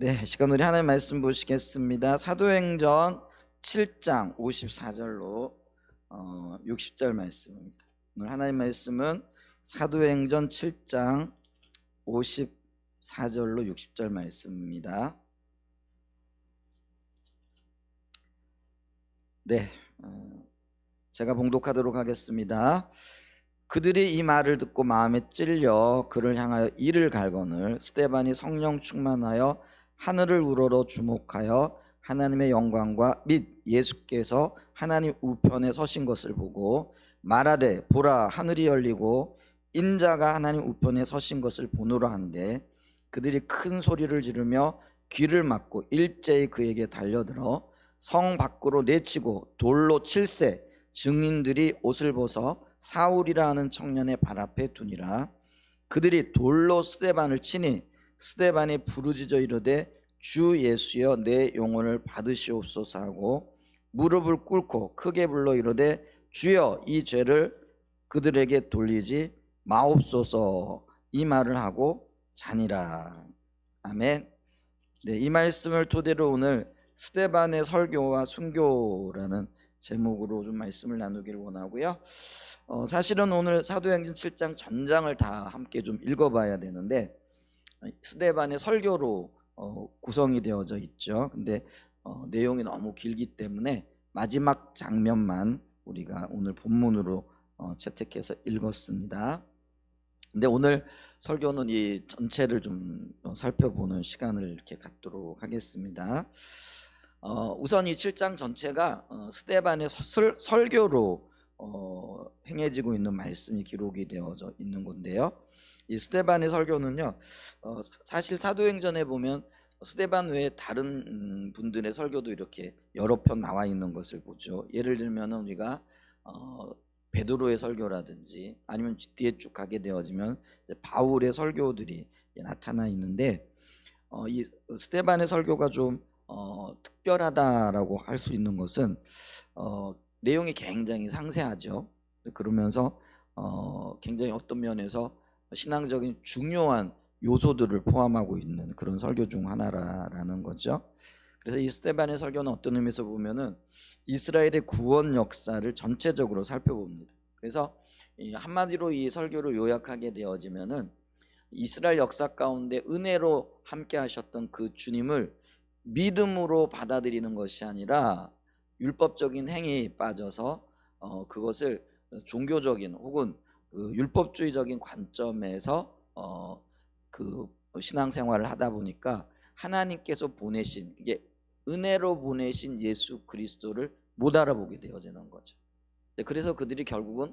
네, 시간 우리 하나님 말씀 보시겠습니다. 사도행전 7장 54절로 60절 말씀입니다. 오늘 하나님 말씀은 사도행전 7장 54절로 60절 말씀입니다. 네, 제가 봉독하도록 하겠습니다. 그들이 이 말을 듣고 마음에 찔려 그를 향하여 이를 갈거늘 스데반이 성령 충만하여 하늘을 우러러 주목하여 하나님의 영광과 및 예수께서 하나님 우편에 서신 것을 보고 말하되 보라 하늘이 열리고 인자가 하나님 우편에 서신 것을 보노라 한데 그들이 큰 소리를 지르며 귀를 막고 일제히 그에게 달려들어 성 밖으로 내치고 돌로 칠세 증인들이 옷을 벗어 사울이라 하는 청년의 발 앞에 두니라. 그들이 돌로 스데반을 치니 스데반이 부르짖어 이르되 주 예수여 내 영혼을 받으시옵소서 하고 무릎을 꿇고 크게 불러 이르되 주여 이 죄를 그들에게 돌리지 마옵소서 이 말을 하고 자니라. 아멘. 네, 이 말씀을 토대로 오늘 스데반의 설교와 순교라는 제목으로 좀 말씀을 나누기를 원하고요. 사실은 오늘 사도행전 7장 전장을 다 함께 좀 읽어봐야 되는데 스데반의 설교로 구성이 되어져 있죠. 근데 내용이 너무 길기 때문에 마지막 장면만 우리가 오늘 본문으로 채택해서 읽었습니다. 근데 오늘 설교는 이 전체를 좀 살펴보는 시간을 이렇게 갖도록 하겠습니다. 우선 이 7장 전체가 스데반의 설교로 행해지고 있는 말씀이 기록이 되어져 있는 건데요. 이 스데반의 설교는요, 사실 사도행전에 보면 스데반 외에 다른 분들의 설교도 이렇게 여러 편 나와 있는 것을 보죠. 예를 들면 우리가 베드로의 설교라든지 아니면 뒤에 쭉 가게 되어지면 바울의 설교들이 나타나 있는데 이 스데반의 설교가 좀 특별하다라고 할 수 있는 것은 내용이 굉장히 상세하죠. 그러면서 굉장히 어떤 면에서 신앙적인 중요한 요소들을 포함하고 있는 그런 설교 중 하나라는 거죠. 그래서 이 스데반의 설교는 어떤 의미에서 보면은 이스라엘의 구원 역사를 전체적으로 살펴봅니다. 그래서 한마디로 이 설교를 요약하게 되어지면은 이스라엘 역사 가운데 은혜로 함께 하셨던 그 주님을 믿음으로 받아들이는 것이 아니라 율법적인 행위에 빠져서 그것을 종교적인 혹은 그 율법주의적인 관점에서 그 신앙생활을 하다 보니까 하나님께서 보내신 이게 은혜로 보내신 예수 그리스도를 못 알아보게 되어지는 거죠. 그래서 그들이 결국은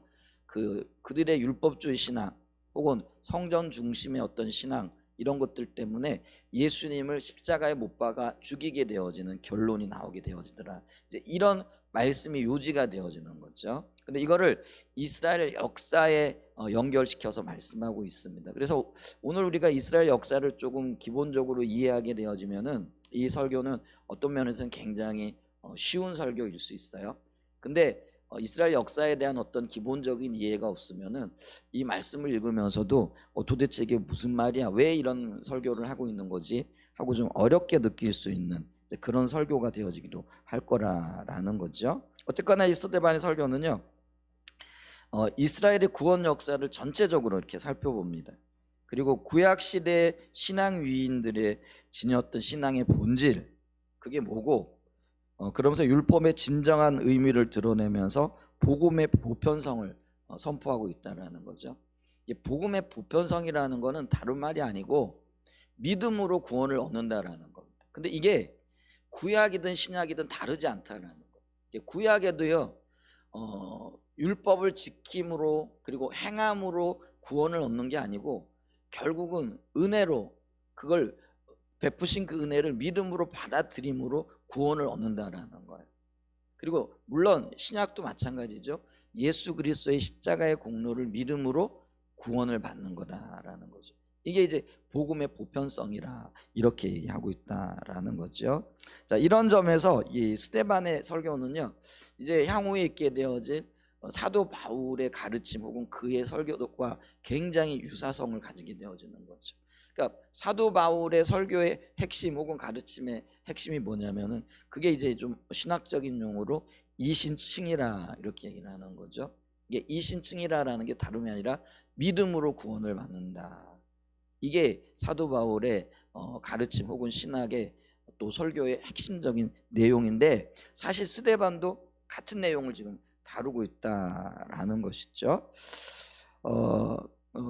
그들의 율법주의 신앙 혹은 성전 중심의 어떤 신앙 이런 것들 때문에 예수님을 십자가에 못 박아 죽이게 되어지는 결론이 나오게 되어지더라. 이제 이런 말씀이 요지가 되어지는 거죠. 근데 이거를 이스라엘 역사에 연결시켜서 말씀하고 있습니다. 그래서 오늘 우리가 이스라엘 역사를 조금 기본적으로 이해하게 되어지면은 이 설교는 어떤 면에서는 굉장히 쉬운 설교일 수 있어요. 근데 이스라엘 역사에 대한 어떤 기본적인 이해가 없으면은 이 말씀을 읽으면서도 도대체 이게 무슨 말이야? 왜 이런 설교를 하고 있는 거지? 하고 좀 어렵게 느낄 수 있는 그런 설교가 되어지기도 할 거라는 거죠. 어쨌거나 이 스데반의 설교는요, 이스라엘의 구원 역사를 전체적으로 이렇게 살펴봅니다. 그리고 구약 시대 신앙 위인들의 지녔던 신앙의 본질, 그게 뭐고, 그러면서 율법의 진정한 의미를 드러내면서 복음의 보편성을 선포하고 있다는 거죠. 복음의 보편성이라는 것은 다른 말이 아니고 믿음으로 구원을 얻는다라는 겁니다. 근데 이게 구약이든 신약이든 다르지 않다는 거예요. 구약에도요 율법을 지킴으로 그리고 행함으로 구원을 얻는 게 아니고 결국은 은혜로 그걸 베푸신 그 은혜를 믿음으로 받아들임으로 구원을 얻는다라는 거예요. 그리고 물론 신약도 마찬가지죠. 예수 그리스도의 십자가의 공로를 믿음으로 구원을 받는 거다라는 거죠. 이게 이제 복음의 보편성이라 이렇게 얘기하고 있다라는 거죠. 자, 이런 점에서 이 스데반의 설교는요, 이제 향후에 있게 되어진 사도 바울의 가르침 혹은 그의 설교와 굉장히 유사성을 가지게 되어지는 거죠. 그러니까 사도 바울의 설교의 핵심 혹은 가르침의 핵심이 뭐냐면은 그게 이제 좀 신학적인 용어로 이신층이라 이렇게 얘기를 하는 거죠. 이게 이신층이라라는 게 다름이 아니라 믿음으로 구원을 받는다. 이게 사도 바울의 가르침 혹은 신학의 또 설교의 핵심적인 내용인데, 사실 스데반도 같은 내용을 지금 다루고 있다라는 것이죠.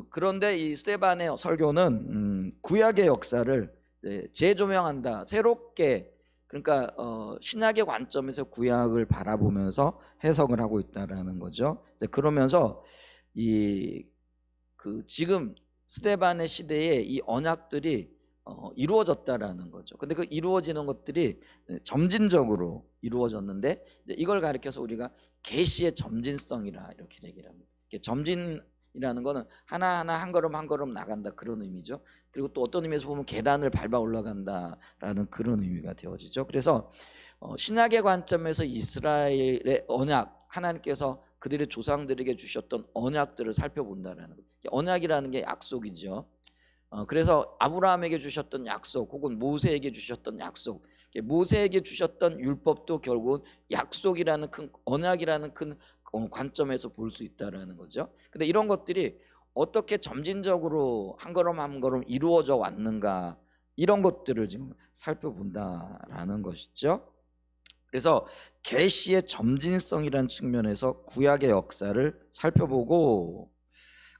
그런데 이 스데반의 설교는 구약의 역사를 재조명한다, 새롭게, 그러니까 신약의 관점에서 구약을 바라보면서 해석을 하고 있다라는 거죠. 그러면서 이 지금 스데반의 시대에 이 언약들이 이루어졌다라는 거죠. 근데 그 이루어지는 것들이 점진적으로 이루어졌는데, 이걸 가리켜서 우리가 계시의 점진성이라 이렇게 얘기를 합니다. 점진이라는 거는 하나하나 한 걸음 한 걸음 나간다, 그런 의미죠. 그리고 또 어떤 의미에서 보면 계단을 밟아 올라간다라는 그런 의미가 되어지죠. 그래서 신약의 관점에서 이스라엘의 언약, 하나님께서 그들의 조상들에게 주셨던 언약들을 살펴본다라는 거예요. 언약이라는 게 약속이죠. 그래서 아브라함에게 주셨던 약속 혹은 모세에게 주셨던 약속, 모세에게 주셨던 율법도 결국은 약속이라는 큰 언약이라는 큰 관점에서 볼 수 있다라는 거죠. 근데 이런 것들이 어떻게 점진적으로 한 걸음 한 걸음 이루어져 왔는가, 이런 것들을 지금 살펴본다라는 것이죠. 그래서 계시의 점진성이라는 측면에서 구약의 역사를 살펴보고,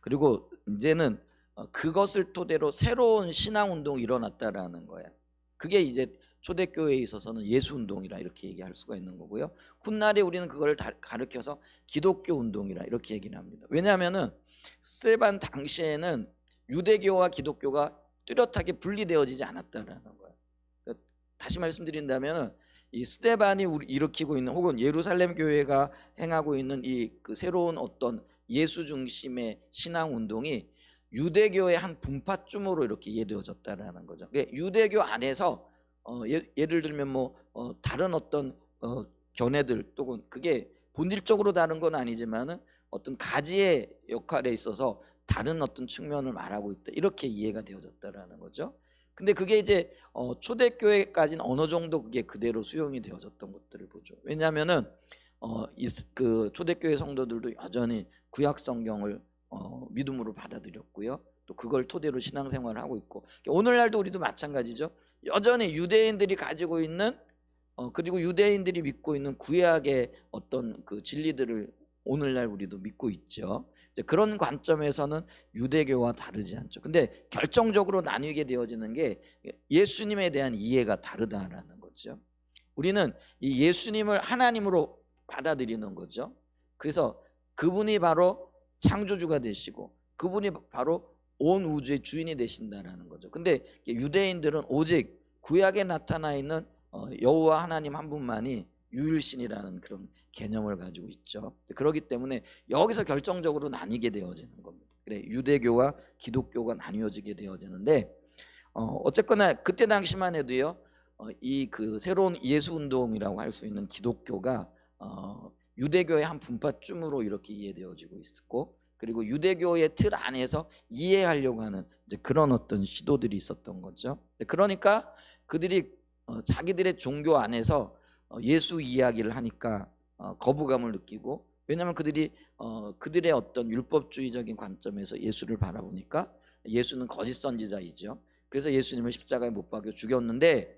그리고 이제는 그것을 토대로 새로운 신앙 운동이 일어났다라는 거예요. 그게 이제 초대교회에 있어서는 예수 운동이라 이렇게 얘기할 수가 있는 거고요. 훗날에 우리는 그걸 가르쳐서 기독교 운동이라 이렇게 얘기를 합니다. 왜냐하면은 스데반 당시에는 유대교와 기독교가 뚜렷하게 분리되어지지 않았다라는 거예요. 그러니까 다시 말씀드린다면은 이 스데반이 일으키고 있는 혹은 예루살렘 교회가 행하고 있는 이 새로운 어떤 예수 중심의 신앙 운동이 유대교의 한 분파쯤으로 이렇게 이해되어졌다라는 거죠. 그러니까 유대교 안에서 예를 들면 뭐 다른 어떤 견해들, 또는 그게 본질적으로 다른 건 아니지만은 어떤 가지의 역할에 있어서 다른 어떤 측면을 말하고 있다, 이렇게 이해가 되어졌다라는 거죠. 근데 그게 이제 초대교회까지는 어느 정도 그게 그대로 수용이 되어졌던 것들을 보죠. 왜냐하면은 그 초대교회 성도들도 여전히 구약 성경을 믿음으로 받아들였고요. 또 그걸 토대로 신앙생활을 하고 있고, 오늘날도 우리도 마찬가지죠. 여전히 유대인들이 가지고 있는 그리고 유대인들이 믿고 있는 구약의 어떤 그 진리들을 오늘날 우리도 믿고 있죠. 이제 그런 관점에서는 유대교와 다르지 않죠. 근데 결정적으로 나뉘게 되어지는 게 예수님에 대한 이해가 다르다라는 거죠. 우리는 이 예수님을 하나님으로 받아들이는 거죠. 그래서 그분이 바로 창조주가 되시고 그분이 바로 온 우주의 주인이 되신다라는 거죠. 근데 유대인들은 오직 구약에 나타나 있는 여호와 하나님 한 분만이 유일신이라는 그런 개념을 가지고 있죠. 그렇기 때문에 여기서 결정적으로 나뉘게 되어지는 겁니다. 그래, 유대교와 기독교가 나뉘어지게 되어지는데 어쨌거나 그때 당시만 해도요, 이 새로운 예수 운동이라고 할 수 있는 기독교가 유대교의 한 분파쯤으로 이렇게 이해되어지고 있었고, 그리고 유대교의 틀 안에서 이해하려고 하는 이제 그런 어떤 시도들이 있었던 거죠. 그러니까 그들이 자기들의 종교 안에서 예수 이야기를 하니까 거부감을 느끼고, 왜냐하면 그들이 그들의 어떤 율법주의적인 관점에서 예수를 바라보니까 예수는 거짓 선지자이죠. 그래서 예수님을 십자가에 못 박여 죽였는데,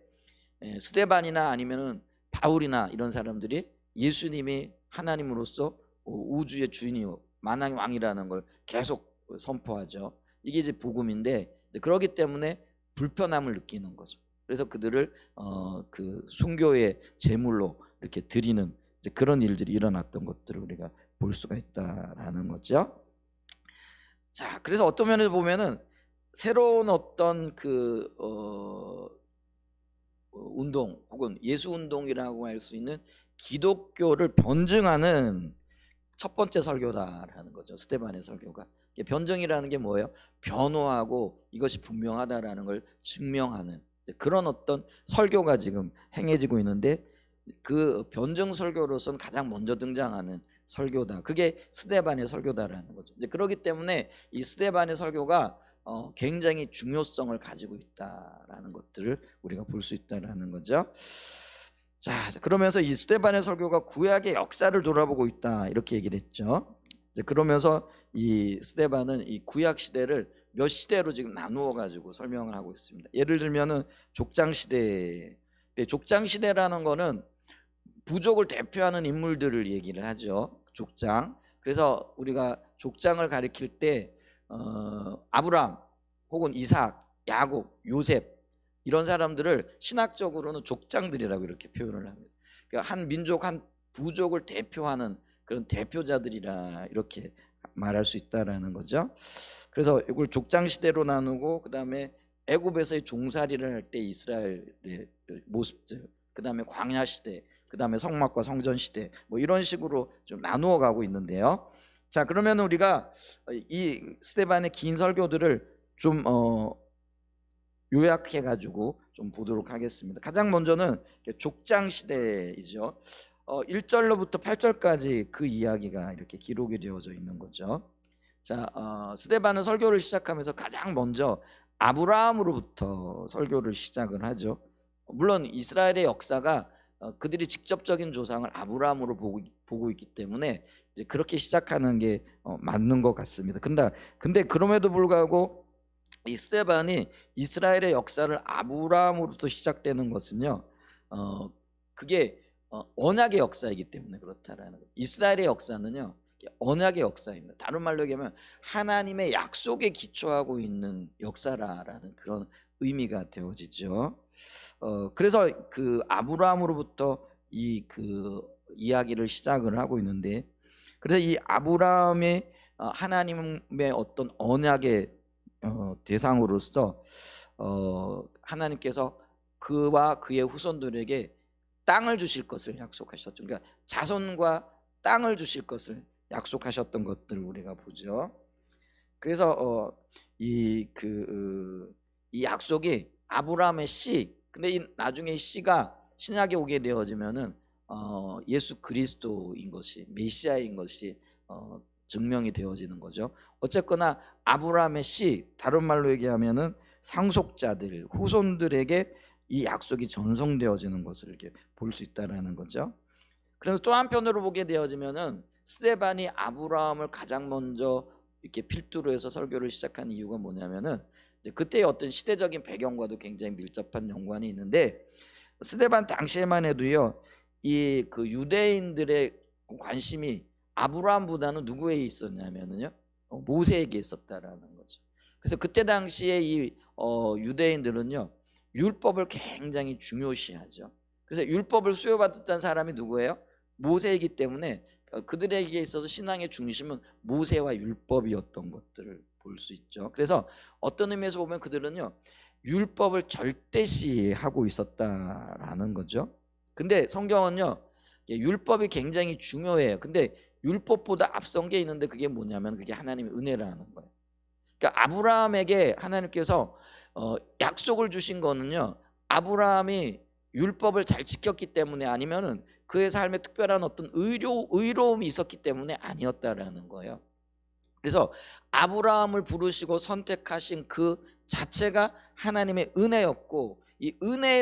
스데반이나 아니면은 바울이나 이런 사람들이 예수님이 하나님으로서 우주의 주인이요 만왕의 왕이라는 걸 계속 선포하죠. 이게 이제 복음인데, 그렇기 때문에 불편함을 느끼는 거죠. 그래서 그들을 그 순교의 제물로 이렇게 드리는 이제 그런 일들이 일어났던 것들을 우리가 볼 수가 있다라는 거죠. 자, 그래서 어떤 면에서 보면은 새로운 어떤 운동 혹은 예수 운동이라고 할 수 있는 기독교를 변증하는 첫 번째 설교다라는 거죠. 스데반의 설교가. 변증이라는 게 뭐예요? 변호하고 이것이 분명하다라는 걸 증명하는 그런 어떤 설교가 지금 행해지고 있는데, 그 변증 설교로서는 가장 먼저 등장하는 설교다. 그게 스데반의 설교다라는 거죠. 이제 그렇기 때문에 이 스데반의 설교가 굉장히 중요성을 가지고 있다라는 것들을 우리가 볼 수 있다라는 거죠. 자, 그러면서 이 스데반의 설교가 구약의 역사를 돌아보고 있다 이렇게 얘기를 했죠. 이제 그러면서 이 스데반은 이 구약 시대를 몇 시대로 지금 나누어 가지고 설명을 하고 있습니다. 예를 들면은 족장 시대. 족장 시대라는 거는 부족을 대표하는 인물들을 얘기를 하죠. 족장. 그래서 우리가 족장을 가리킬 때 아브람 혹은 이삭, 야곱, 요셉 이런 사람들을 신학적으로는 족장들이라고 이렇게 표현을 합니다. 그러니까 한 민족, 한 부족을 대표하는 그런 대표자들이라 이렇게 말할 수 있다라는 거죠. 그래서 이걸 족장 시대로 나누고 그다음에 애굽에서의 종살이를 할 때 이스라엘의 모습들, 그다음에 광야 시대, 그다음에 성막과 성전 시대 뭐 이런 식으로 좀 나누어 가고 있는데요. 자, 그러면 우리가 이 스데반의 긴 설교들을 좀 요약해 가지고 좀 보도록 하겠습니다. 가장 먼저는 족장 시대이죠. 1절로부터 8절까지 그 이야기가 이렇게 기록이 되어져 있는 거죠. 자, 스데반은 설교를 시작하면서 가장 먼저 아브라함으로부터 설교를 시작을 하죠. 물론 이스라엘의 역사가 그들이 직접적인 조상을 아브라함으로 보고 있기 때문에 이제 그렇게 시작하는 게 맞는 것 같습니다. 근데 그럼에도 불구하고 이 스데반이 이스라엘의 역사를 아브라함으로부터 시작되는 것은요, 그게 언약의 역사이기 때문에 그렇다라는 거예요. 이스라엘의 역사는요, 언약의 역사입니다. 다른 말로 얘기하면 하나님의 약속에 기초하고 있는 역사라는 그런 의미가 되어지죠. 그래서 그 아브라함으로부터 이 그 이야기를 시작을 하고 있는데, 그래서 이 아브라함의 하나님의 어떤 언약의 대상으로서 하나님께서 그와 그의 후손들에게 땅을 주실 것을 약속하셨죠. 그러니까 자손과 땅을 주실 것을 약속하셨던 것들을 우리가 보죠. 그래서 이 약속이 아브라함의 씨, 근데 이 나중에 이 씨가 신약에 오게 되어지면은 예수 그리스도인 것이, 메시아인 것이 증명이 되어지는 거죠. 어쨌거나 아브라함의 씨, 다른 말로 얘기하면은 상속자들, 후손들에게 이 약속이 전송되어지는 것을 이렇게 볼 수 있다라는 거죠. 그래서 또 한편으로 보게 되어지면은 스데반이 아브라함을 가장 먼저 이렇게 필두로 해서 설교를 시작한 이유가 뭐냐면은 이제 그때의 어떤 시대적인 배경과도 굉장히 밀접한 연관이 있는데, 스데반 당시에만 해도요, 이 그 유대인들의 관심이 아브라함보다는 누구에 있었냐면은요, 모세에게 있었다라는 거죠. 그래서 그때 당시에 이 유대인들은요, 율법을 굉장히 중요시하죠. 그래서 율법을 수여받았던 사람이 누구예요? 모세이기 때문에 그들에게 있어서 신앙의 중심은 모세와 율법이었던 것들을 볼 수 있죠. 그래서 어떤 의미에서 보면 그들은요, 율법을 절대시하고 있었다라는 거죠. 근데 성경은요, 율법이 굉장히 중요해요. 근데 율법보다 앞선 게 있는데 그게 뭐냐면 그게 하나님의 은혜라는 거예요. 그러니까 아브라함에게 하나님께서 약속을 주신 거는요, 아브라함이 율법을 잘 지켰기 때문에 아니면은 그의 삶에 특별한 어떤 의로움이 있었기 때문에 아니었다라는 거예요. 그래서 아브라함을 부르시고 선택하신 그 자체가 하나님의 은혜였고, 이 은혜에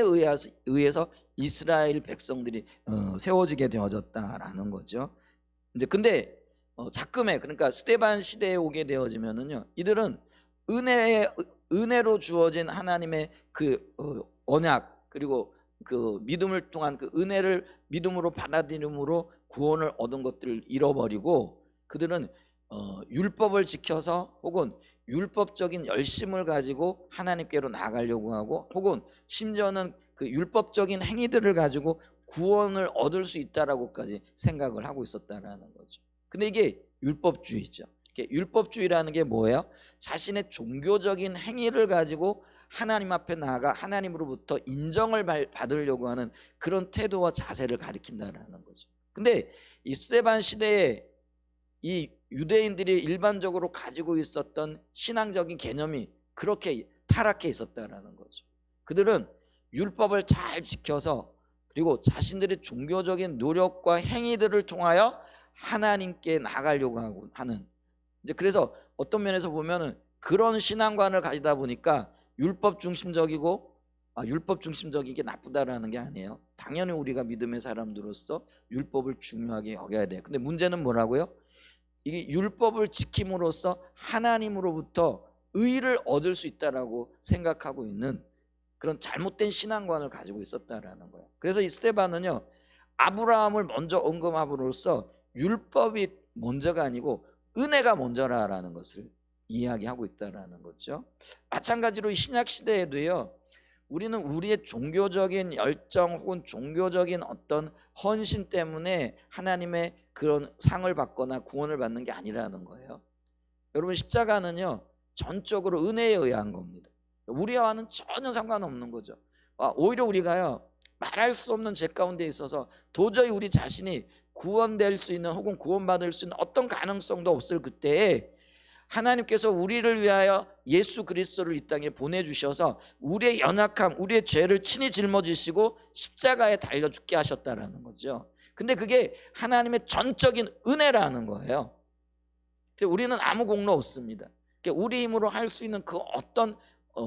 의해서 이스라엘 백성들이 세워지게 되어졌다라는 거죠. 근데 자금에, 그러니까 스데반 시대에 오게 되어지면은요, 이들은 은혜로 주어진 하나님의 그 언약, 그리고 그 믿음을 통한 그 은혜를 믿음으로 받아들임으로 구원을 얻은 것들을 잃어버리고, 그들은 율법을 지켜서 혹은 율법적인 열심을 가지고 하나님께로 나아가려고 하고, 혹은 심지어는 그 율법적인 행위들을 가지고 구원을 얻을 수 있다라고까지 생각을 하고 있었다라는 거죠. 근데 이게 율법주의죠. 율법주의라는 게 뭐예요? 자신의 종교적인 행위를 가지고 하나님 앞에 나아가 하나님으로부터 인정을 받으려고 하는 그런 태도와 자세를 가리킨다라는 거죠. 근데 이 스데반 시대에 이 유대인들이 일반적으로 가지고 있었던 신앙적인 개념이 그렇게 타락해 있었다라는 거죠. 그들은 율법을 잘 지켜서, 그리고 자신들의 종교적인 노력과 행위들을 통하여 하나님께 나가려고 하는, 이제 그래서 어떤 면에서 보면은 그런 신앙관을 가지다 보니까 율법 중심적이고, 율법 중심적인 게 나쁘다라는 게 아니에요. 당연히 우리가 믿음의 사람들로서 율법을 중요하게 여겨야 돼요. 근데 문제는 뭐라고요? 이 율법을 지킴으로써 하나님으로부터 의를 얻을 수 있다라고 생각하고 있는 그런 잘못된 신앙관을 가지고 있었다라는 거예요. 그래서 이 스데반은요, 아브라함을 먼저 언급함으로써 율법이 먼저가 아니고 은혜가 먼저라라는 것을 이야기하고 있다라는 거죠. 마찬가지로 이 신약 시대에도요, 우리는 우리의 종교적인 열정 혹은 종교적인 어떤 헌신 때문에 하나님의 그런 상을 받거나 구원을 받는 게 아니라는 거예요. 여러분, 십자가는요, 전적으로 은혜에 의한 겁니다. 우리와는 전혀 상관없는 거죠. 오히려 우리가요, 말할 수 없는 죄 가운데 있어서 도저히 우리 자신이 구원될 수 있는 혹은 구원받을 수 있는 어떤 가능성도 없을 그때에 하나님께서 우리를 위하여 예수 그리스도를 이 땅에 보내주셔서 우리의 연약함, 우리의 죄를 친히 짊어지시고 십자가에 달려 죽게 하셨다라는 거죠. 근데 그게 하나님의 전적인 은혜라는 거예요. 우리는 아무 공로 없습니다. 우리 힘으로 할 수 있는 그 어떤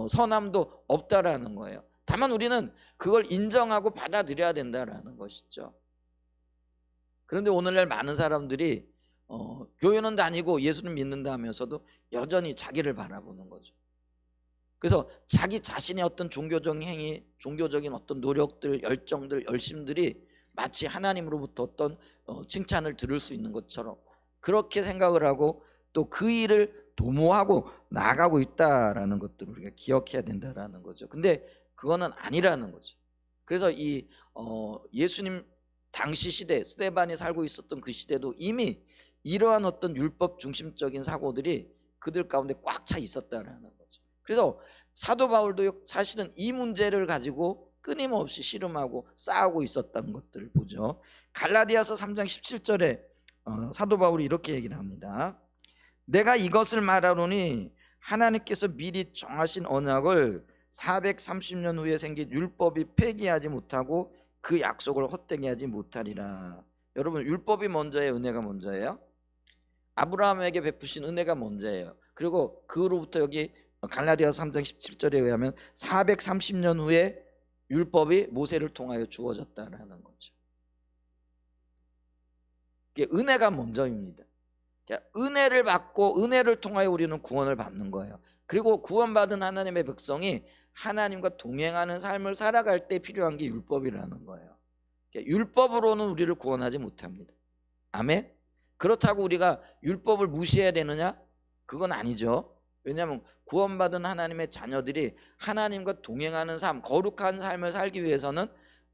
선함도 없다라는 거예요. 다만 우리는 그걸 인정하고 받아들여야 된다라는 것이죠. 그런데 오늘날 많은 사람들이 교회는 다니고 예수를 믿는다 하면서도 여전히 자기를 바라보는 거죠. 그래서 자기 자신의 어떤 종교적인 행위, 종교적인 어떤 노력들, 열정들, 열심들이 마치 하나님으로부터 어떤 칭찬을 들을 수 있는 것처럼 그렇게 생각을 하고 또 그 일을 도모하고 나가고 있다라는 것들을 우리가 기억해야 된다라는 거죠. 근데 그거는 아니라는 거죠. 그래서 이 예수님 당시 시대, 스데반이 살고 있었던 그 시대도 이미 이러한 어떤 율법 중심적인 사고들이 그들 가운데 꽉 차 있었다라는 거죠. 그래서 사도 바울도 사실은 이 문제를 가지고 끊임없이 씨름하고 싸우고 있었다는 것들을 보죠. 갈라디아서 3장 17절에 사도 바울이 이렇게 얘기를 합니다. 내가 이것을 말하노니 하나님께서 미리 정하신 언약을 430년 후에 생긴 율법이 폐기하지 못하고 그 약속을 헛되게 하지 못하리라. 여러분, 율법이 먼저예요, 은혜가 먼저예요? 아브라함에게 베푸신 은혜가 먼저예요. 그리고 그로부터 여기 갈라디아서 3장 17절에 의하면 430년 후에 율법이 모세를 통하여 주어졌다라는 거죠. 이게 은혜가 먼저입니다. 은혜를 받고 은혜를 통하여 우리는 구원을 받는 거예요. 그리고 구원받은 하나님의 백성이 하나님과 동행하는 삶을 살아갈 때 필요한 게 율법이라는 거예요. 율법으로는 우리를 구원하지 못합니다. 아멘. 그렇다고 우리가 율법을 무시해야 되느냐? 그건 아니죠. 왜냐하면 구원받은 하나님의 자녀들이 하나님과 동행하는 삶, 거룩한 삶을 살기 위해서는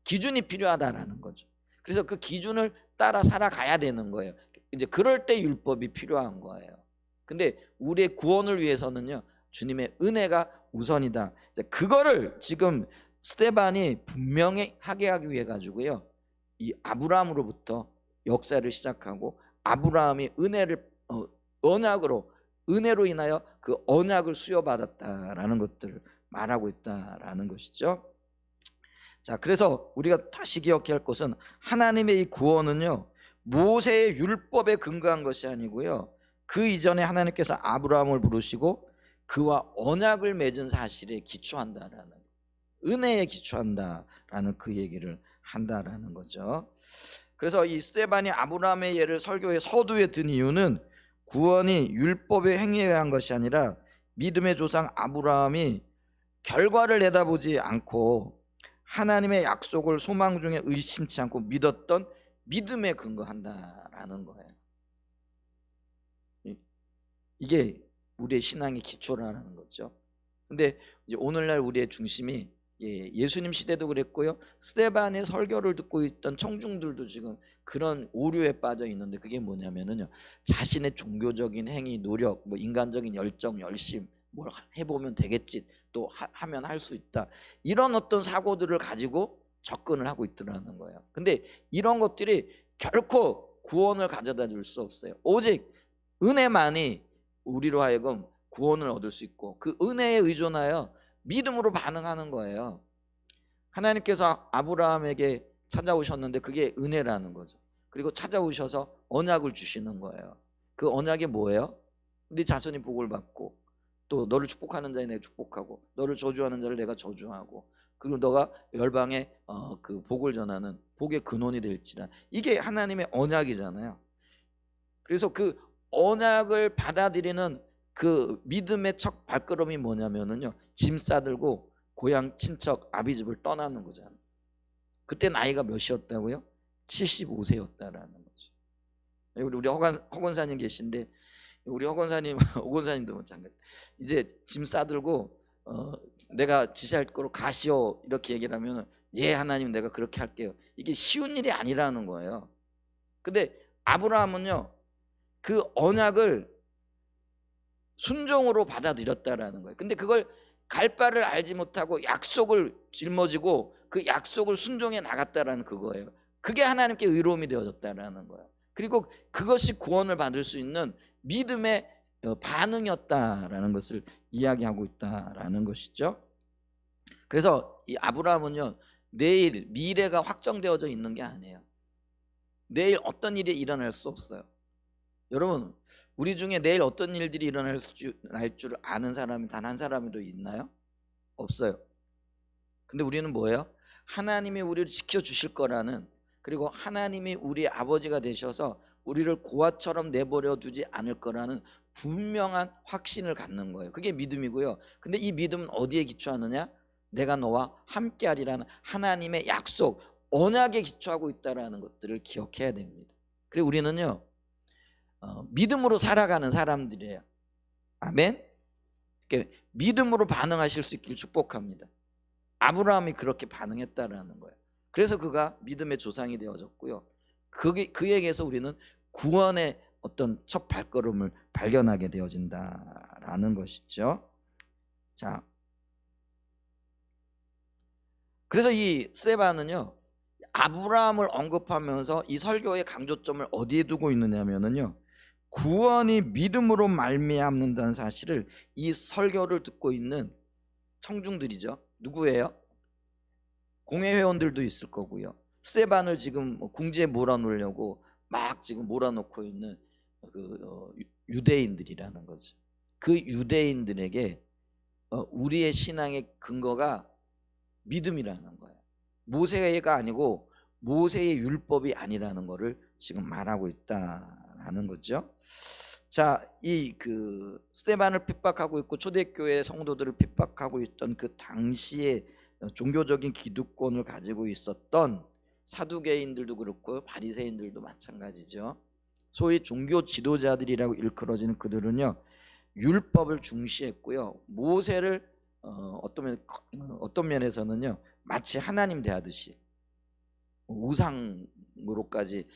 기준이 필요하다라는 거죠. 그래서 그 기준을 따라 살아가야 되는 거예요. 이제 그럴 때 율법이 필요한 거예요. 근데 우리의 구원을 위해서는요, 주님의 은혜가 우선이다. 그거를 지금 스데반이 분명히 하게 하기 위해 가지고요, 이 아브라함으로부터 역사를 시작하고 아브라함이 은혜를 언약으로, 은혜로 인하여 그 언약을 수여받았다라는 것들을 말하고 있다라는 것이죠. 자, 그래서 우리가 다시 기억해야 할 것은 하나님의 이 구원은요, 모세의 율법에 근거한 것이 아니고요, 그 이전에 하나님께서 아브라함을 부르시고 그와 언약을 맺은 사실에 기초한다라는, 은혜에 기초한다라는 그 얘기를 한다라는 거죠. 그래서 이 스데반이 아브라함의 예를 설교의 서두에 든 이유는 구원이 율법의 행위에 의한 것이 아니라 믿음의 조상 아브라함이 결과를 내다보지 않고 하나님의 약속을 소망 중에 의심치 않고 믿었던 믿음에 근거한다라는 거예요. 이게 우리의 신앙의 기초라는 거죠. 근데 이제 오늘날 우리의 중심이 예수님 시대도 그랬고요, 스데반의 설교를 듣고 있던 청중들도 지금 그런 오류에 빠져 있는데, 그게 뭐냐면은요, 자신의 종교적인 행위, 노력, 뭐 인간적인 열정, 열심, 뭘 해보면 되겠지, 또 하면 할 수 있다, 이런 어떤 사고들을 가지고 접근을 하고 있더라는 거예요. 근데 이런 것들이 결코 구원을 가져다 줄 수 없어요. 오직 은혜만이 우리로 하여금 구원을 얻을 수 있고, 그 은혜에 의존하여 믿음으로 반응하는 거예요. 하나님께서 아브라함에게 찾아오셨는데 그게 은혜라는 거죠. 그리고 찾아오셔서 언약을 주시는 거예요. 그 언약이 뭐예요? 네 자손이 복을 받고, 또 너를 축복하는 자에 내가 축복하고, 너를 저주하는 자를 내가 저주하고, 그리고 너가 열방에 그 복을 전하는 복의 근원이 될지라. 이게 하나님의 언약이잖아요. 그래서 그 언약을 받아들이는 그 믿음의 첫 발걸음이 뭐냐면은요, 짐 싸들고 고향 친척 아비집을 떠나는 거잖아요. 그때 나이가 몇이었다고요? 75세였다라는 거죠. 우리 허건사님 계신데, 우리 허건사님 오건사님도 마찬가지. 이제 짐 싸들고 내가 지시할 거로 가시오 이렇게 얘기를 하면, 예 하나님 내가 그렇게 할게요. 이게 쉬운 일이 아니라는 거예요. 근데 아브라함은요, 그 언약을 순종으로 받아들였다라는 거예요. 근데 그걸 갈 바를 알지 못하고 약속을 짊어지고 그 약속을 순종해 나갔다라는 그거예요. 그게 하나님께 의로움이 되어졌다라는 거예요. 그리고 그것이 구원을 받을 수 있는 믿음의 반응이었다라는 것을 이야기하고 있다라는 것이죠. 그래서 이 아브라함은요, 내일 미래가 확정되어져 있는 게 아니에요. 내일 어떤 일이 일어날 수 없어요. 여러분, 우리 중에 내일 어떤 일들이 일어날 줄 아는 사람이 단 한 사람이도 있나요? 없어요. 근데 우리는 뭐예요? 하나님이 우리를 지켜주실 거라는, 그리고 하나님이 우리 아버지가 되셔서 우리를 고아처럼 내버려 두지 않을 거라는 분명한 확신을 갖는 거예요. 그게 믿음이고요. 근데 이 믿음은 어디에 기초하느냐? 내가 너와 함께하리라는 하나님의 약속, 언약에 기초하고 있다는 것들을 기억해야 됩니다. 그리고 우리는요, 믿음으로 살아가는 사람들이에요. 아멘. 믿음으로 반응하실 수 있기를 축복합니다. 아브라함이 그렇게 반응했다라는 거예요. 그래서 그가 믿음의 조상이 되어졌고요. 그에게서 우리는 구원의 어떤 첫 발걸음을 발견하게 되어진다라는 것이죠. 자, 그래서 이 스데반은요, 아브라함을 언급하면서 이 설교의 강조점을 어디에 두고 있느냐면요, 구원이 믿음으로 말미암는다는 사실을 이 설교를 듣고 있는 청중들이죠. 누구예요? 공회회원들도 있을 거고요. 스데반을 지금 궁지에 몰아놓으려고 막 지금 몰아놓고 있는 그 유대인들이라는 거죠. 그 유대인들에게 우리의 신앙의 근거가 믿음이라는 거예요. 모세가 아니고 모세의 율법이 아니라는 것을 지금 말하고 있다라는 거죠. 자, 이 그 스데반을 핍박하고 있고 초대교회 성도들을 핍박하고 있던 그 당시에 종교적인 기득권을 가지고 있었던 사두개인들도 그렇고 바리새인들도 마찬가지죠. 소위 종교 지도자들이라고 일컬어지는 그들은요, 율법을 중시했고요, 모세를 어떤 면에서는요, 마치 하나님 대하듯이 우상으로까지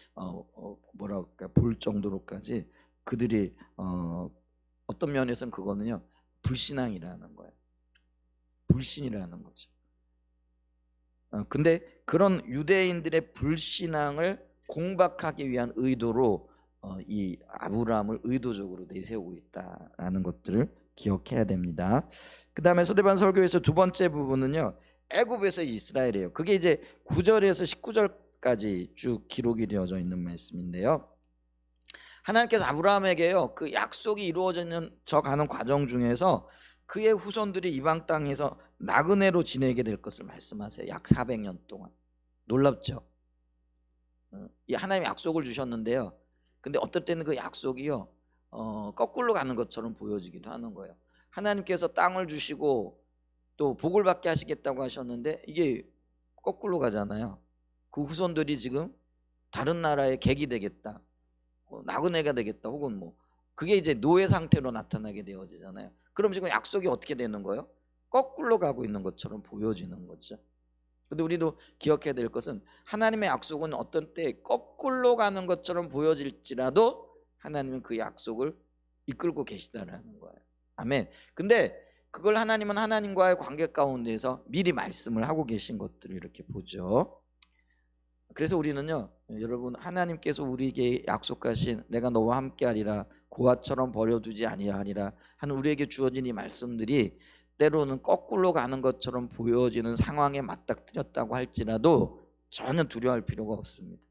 뭐라 그럴까 볼 정도로까지 그들이 어떤 면에서는 그거는요, 불신앙이라는 거예요. 불신이라는 거죠. 근데 그런 유대인들의 불신앙을 공박하기 위한 의도로 이 아브라함을 의도적으로 내세우고 있다라는 것들을 기억해야 됩니다. 그 다음에 스데반 설교에서 두 번째 부분은요, 애굽에서 이스라엘이에요. 그게 이제 9절에서 19절까지 쭉 기록이 되어져 있는 말씀인데요, 하나님께서 아브라함에게요, 그 약속이 이루어져 가는 과정 중에서 그의 후손들이 이방 땅에서 나그네로 지내게 될 것을 말씀하세요. 약 400년 동안. 놀랍죠? 이 하나님이 약속을 주셨는데요, 근데 어떨 때는 그 약속이요, 거꾸로 가는 것처럼 보여지기도 하는 거예요. 하나님께서 땅을 주시고 또 복을 받게 하시겠다고 하셨는데 이게 거꾸로 가잖아요. 그 후손들이 지금 다른 나라의 객이 되겠다, 나그네가 되겠다, 혹은 뭐 그게 이제 노예 상태로 나타나게 되어지잖아요. 그럼 지금 약속이 어떻게 되는 거예요? 거꾸로 가고 있는 것처럼 보여지는 거죠. 근데 우리도 기억해야 될 것은 하나님의 약속은 어떤 때 거꾸로 가는 것처럼 보여질지라도 하나님은 그 약속을 이끌고 계시다라는 거예요. 아멘. 근데 그걸 하나님은 하나님과의 관계 가운데서 미리 말씀을 하고 계신 것들을 이렇게 보죠. 그래서 우리는요, 여러분, 하나님께서 우리에게 약속하신 내가 너와 함께하리라, 고아처럼 버려두지 아니하리라 하는 우리에게 주어진 이 말씀들이 때로는 거꾸로 가는 것처럼 보여지는 상황에 맞닥뜨렸다고 할지라도 전혀 두려워할 필요가 없습니다.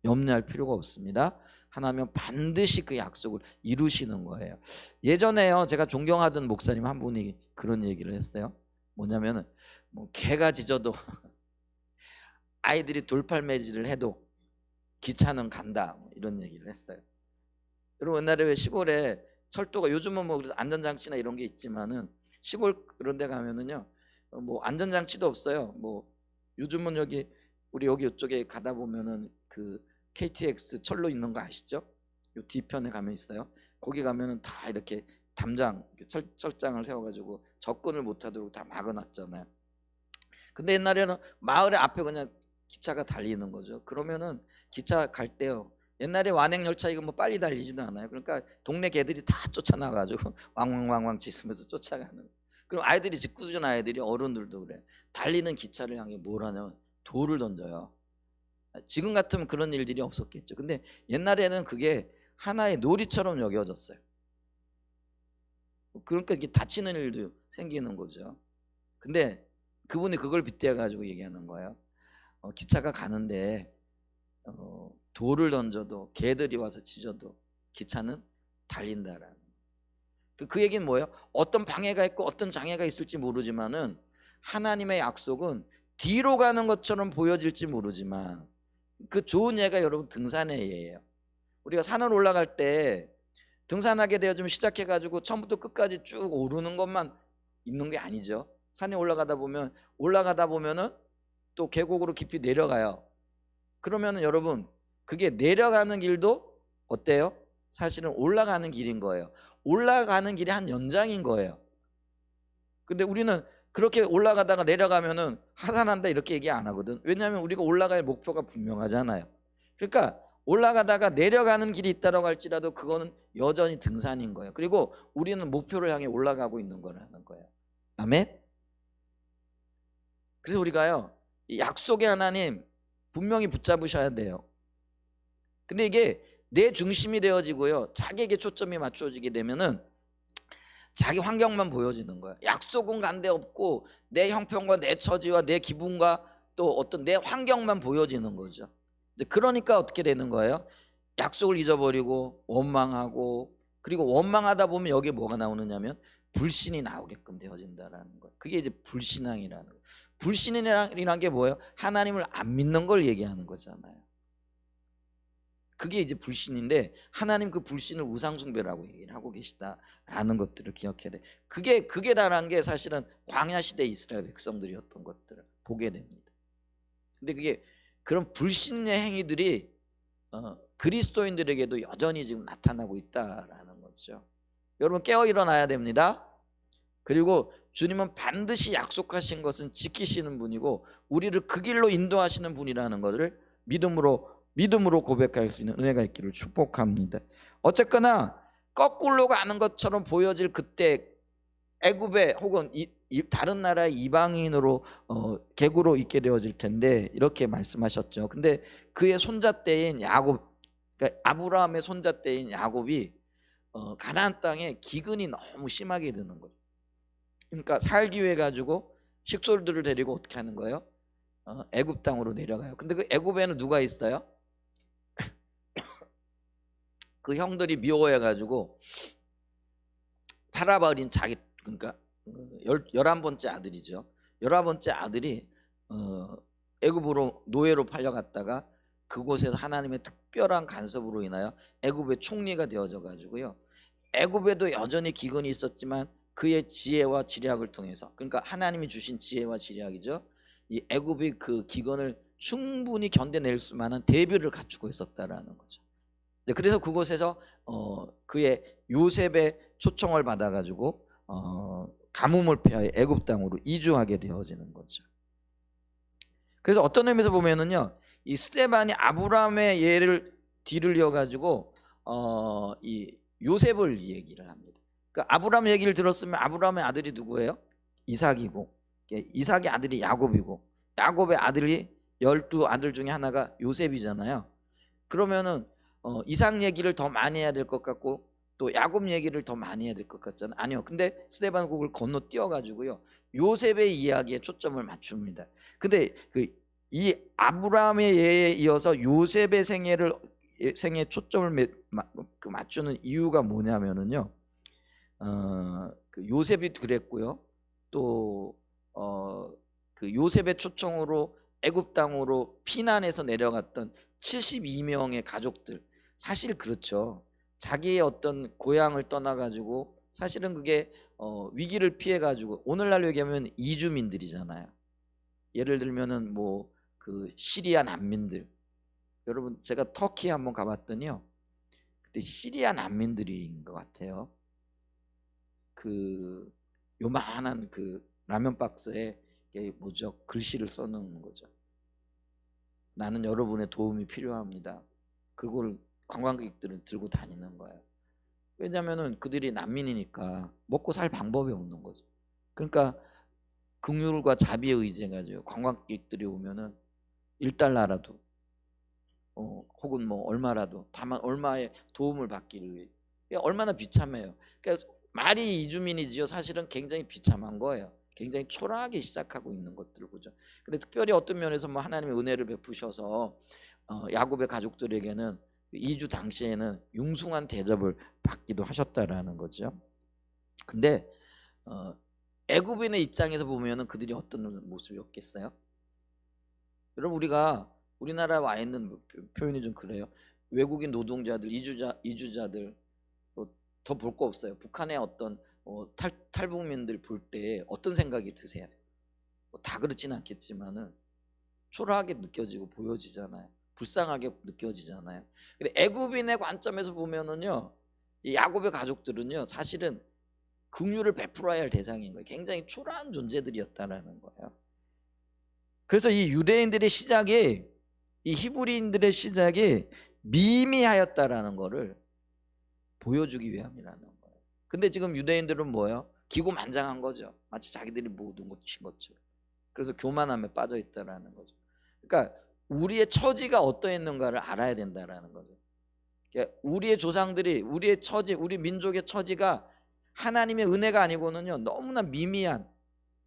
염려할 필요가 없습니다. 하나님은 반드시 그 약속을 이루시는 거예요. 예전에요, 제가 존경하던 목사님 한 분이 그런 얘기를 했어요. 뭐냐면은 뭐 개가 짖어도 아이들이 돌팔매질을 해도 기차는 간다, 뭐 이런 얘기를 했어요. 여러분, 옛날에 왜 시골에 철도가, 요즘은 뭐 그래서 안전장치나 이런 게 있지만은 시골 그런 데 가면은요, 뭐 안전장치도 없어요. 뭐 요즘은 우리 여기 이쪽에 가다 보면은 그 KTX 철로 있는 거 아시죠? 요 뒤편에 가면 있어요. 거기 가면은 다 이렇게 담장, 철장을 세워가지고 접근을 못하도록 다 막아놨잖아요. 근데 옛날에는 마을 앞에 그냥 기차가 달리는 거죠. 그러면은 기차 갈 때요, 옛날에 완행 열차 이거 뭐 빨리 달리지도 않아요. 그러니까 동네 개들이 다 쫓아나가지고 왕왕왕왕 짖으면서 쫓아가는. 그럼 아이들이, 짓궂은 아이들이, 어른들도 그래, 달리는 기차를 향해 뭘 하냐면 돌을 던져요. 지금 같으면 그런 일들이 없었겠죠. 근데 옛날에는 그게 하나의 놀이처럼 여겨졌어요. 그러니까 이게 다치는 일도 생기는 거죠. 근데 그분이 그걸 빗대어 가지고 얘기하는 거예요. 기차가 가는데 돌을 던져도, 개들이 와서 짖어도 기차는 달린다라는. 그 얘기는 뭐예요? 어떤 방해가 있고 어떤 장애가 있을지 모르지만은 하나님의 약속은 뒤로 가는 것처럼 보여질지 모르지만 그 좋은 예가 여러분 등산의 예예요. 우리가 산을 올라갈 때 등산하게 되어 좀 시작해 가지고 처음부터 끝까지 쭉 오르는 것만 있는 게 아니죠. 산에 올라가다 보면은 또 계곡으로 깊이 내려가요. 그러면은 여러분, 그게 내려가는 길도 어때요? 사실은 올라가는 길인 거예요. 올라가는 길이 한 연장인 거예요. 근데 우리는 그렇게 올라가다가 내려가면은 하산한다 이렇게 얘기 안 하거든. 왜냐하면 우리가 올라갈 목표가 분명하잖아요. 그러니까 올라가다가 내려가는 길이 있다라고 할지라도 그거는 여전히 등산인 거예요. 그리고 우리는 목표를 향해 올라가고 있는 거라는 거예요. 아멘. 그래서 우리가요, 이 약속의 하나님 분명히 붙잡으셔야 돼요. 근데 이게 내 중심이 되어지고요, 자기에게 초점이 맞춰지게 되면은 자기 환경만 보여지는 거예요. 약속은 간데 없고 내 형편과 내 처지와 내 기분과 또 어떤 내 환경만 보여지는 거죠. 그러니까 어떻게 되는 거예요? 약속을 잊어버리고 원망하고, 그리고 원망하다 보면 여기에 뭐가 나오느냐면 불신이 나오게끔 되어진다라는 거예요. 그게 이제 불신앙이라는 거예요. 불신이라는 게 뭐예요? 하나님을 안 믿는 걸 얘기하는 거잖아요. 그게 이제 불신인데, 하나님 그 불신을 우상숭배라고 얘기를 하고 계시다라는 것들을 기억해야 돼. 그게 다란 게 사실은 광야 시대 이스라엘 백성들이었던 것들을 보게 됩니다. 근데 그게 그런 불신의 행위들이 그리스도인들에게도 여전히 지금 나타나고 있다라는 거죠. 여러분, 깨어 일어나야 됩니다. 그리고 주님은 반드시 약속하신 것은 지키시는 분이고 우리를 그 길로 인도하시는 분이라는 것을 믿음으로 고백할 수 있는 은혜가 있기를 축복합니다. 어쨌거나 거꾸로 가는 것처럼 보여질 그때 애굽에 혹은 다른 나라의 이방인으로 객으로 있게 되어질 텐데 이렇게 말씀하셨죠. 근데 그의 손자때인 야곱, 그러니까 아브라함의 손자때인 야곱이 가나안 땅에 기근이 너무 심하게 드는 거예요. 그러니까 살기 위해 가지고 식솔들을 데리고 어떻게 하는 거예요? 애굽 땅으로 내려가요. 근데 그 애굽에는 누가 있어요? 그 형들이 미워해 가지고 팔아버린 자기, 그러니까 11번째 아들이죠. 11번째 아들이 애굽으로 노예로 팔려갔다가 그곳에서 하나님의 특별한 간섭으로 인하여 애굽의 총리가 되어져 가지고요, 애굽에도 여전히 기근이 있었지만 그의 지혜와 지략을 통해서, 그러니까 하나님이 주신 지혜와 지략이죠, 이 애굽이 그 기근을 충분히 견뎌낼 수만한 대비를 갖추고 있었다라는 거죠. 그래서 그곳에서 그의 요셉의 초청을 받아가지고 가뭄을 피하여 애굽 땅으로 이주하게 되어지는 거죠. 그래서 어떤 의미에서 보면은요, 이 스데반이 아브라함의 예를 뒤를 이어가지고 이 요셉을 얘기를 합니다. 그 아브라함 얘기를 들었으면 아브라함의 아들이 누구예요? 이삭이고, 이삭의 아들이 야곱이고, 야곱의 아들이 12아들 중에 하나가 요셉이잖아요. 그러면은 이삭 얘기를 더 많이 해야 될 것 같고 또 야곱 얘기를 더 많이 해야 될 것 같잖아요. 아니요. 근데 스데반 그걸 건너뛰어 가지고요, 요셉의 이야기에 초점을 맞춥니다. 근데 이 아브라함의 예에 이어서 요셉의 생애를 생에 초점을 맞추는 이유가 뭐냐면은요. 그 요셉이 그랬고요. 또 그 요셉의 초청으로 애굽 땅으로 피난해서 내려갔던 72명의 가족들, 사실 그렇죠. 자기의 어떤 고향을 떠나가지고 사실은 그게 위기를 피해가지고 오늘날로 얘기하면 이주민들이잖아요. 예를 들면은 뭐 그 시리아 난민들, 여러분 제가 터키 한번 가봤더니요, 그때 시리아 난민들인 것 같아요. 그 요만한 그 라면 박스에 이게 뭐죠, 글씨를 써놓는 거죠. 나는 여러분의 도움이 필요합니다. 그걸 관광객들은 들고 다니는 거예요. 왜냐하면은 그들이 난민이니까 먹고 살 방법이 없는 거죠. 그러니까 긍휼과 자비에 의지해가지고 관광객들이 오면은 1달러라도 혹은 뭐 얼마라도, 다만 얼마의 도움을 받기를 위해. 얼마나 비참해요. 그러니까 말이 이주민이지요, 사실은 굉장히 비참한 거예요. 굉장히 초라하게 시작하고 있는 것들을 보죠. 근데 특별히 어떤 면에서 뭐 하나님의 은혜를 베푸셔서 야곱의 가족들에게는 이주 당시에는 융숭한 대접을 받기도 하셨다라는 거죠. 근데 애굽인의 입장에서 보면은 그들이 어떤 모습이었겠어요? 여러분, 우리나라에 와 있는 표현이 좀 그래요. 외국인 노동자들, 이주자들 더 볼 거 없어요. 북한의 어떤 탈북민들 볼 때 어떤 생각이 드세요? 다 그렇지는 않겠지만은 초라하게 느껴지고 보여지잖아요. 불쌍하게 느껴지잖아요. 근데 애굽인의 관점에서 보면은요, 이 야곱의 가족들은요, 사실은 긍휼을 베풀어야 할 대상인 거예요. 굉장히 초라한 존재들이었다라는 거예요. 그래서 이 유대인들의 시작이, 이 히브리인들의 시작이 미미하였다라는 거를 보여주기 위함이라는 거예요. 근데 지금 유대인들은 뭐예요? 기고만장한 거죠. 마치 자기들이 모든 것인 것처럼. 그래서 교만함에 빠져 있다라는 거죠. 그러니까 우리의 처지가 어떠했는가를 알아야 된다라는 거죠. 그러니까 우리의 조상들이, 우리의 처지, 우리 민족의 처지가 하나님의 은혜가 아니고는요, 너무나 미미한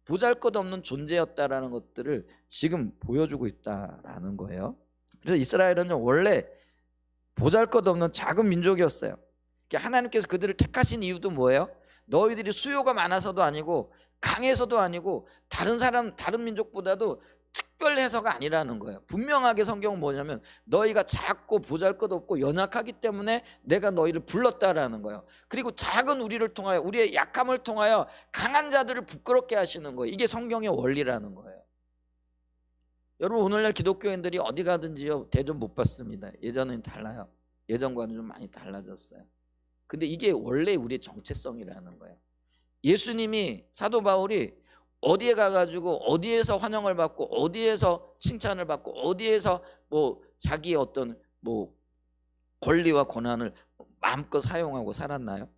보잘것없는 존재였다라는 것들을 지금 보여주고 있다라는 거예요. 그래서 이스라엘은 원래 보잘것없는 작은 민족이었어요. 하나님께서 그들을 택하신 이유도 뭐예요? 너희들이 수요가 많아서도 아니고 강해서도 아니고 다른 민족보다도 특별해서가 아니라는 거예요. 분명하게 성경은 뭐냐면 너희가 작고 보잘것없고 연약하기 때문에 내가 너희를 불렀다라는 거예요. 그리고 작은 우리를 통하여, 우리의 약함을 통하여 강한 자들을 부끄럽게 하시는 거예요. 이게 성경의 원리라는 거예요. 여러분, 오늘날 기독교인들이 어디 가든지요, 대접 못 받습니다. 예전엔 달라요. 예전과는 좀 많이 달라졌어요. 근데 이게 원래 우리의 정체성이라는 거예요. 예수님이, 사도 바울이 어디에 가가지고 어디에서 환영을 받고 어디에서 칭찬을 받고 어디에서 뭐 자기의 어떤 뭐 권리와 권한을 마음껏 사용하고 살았나요?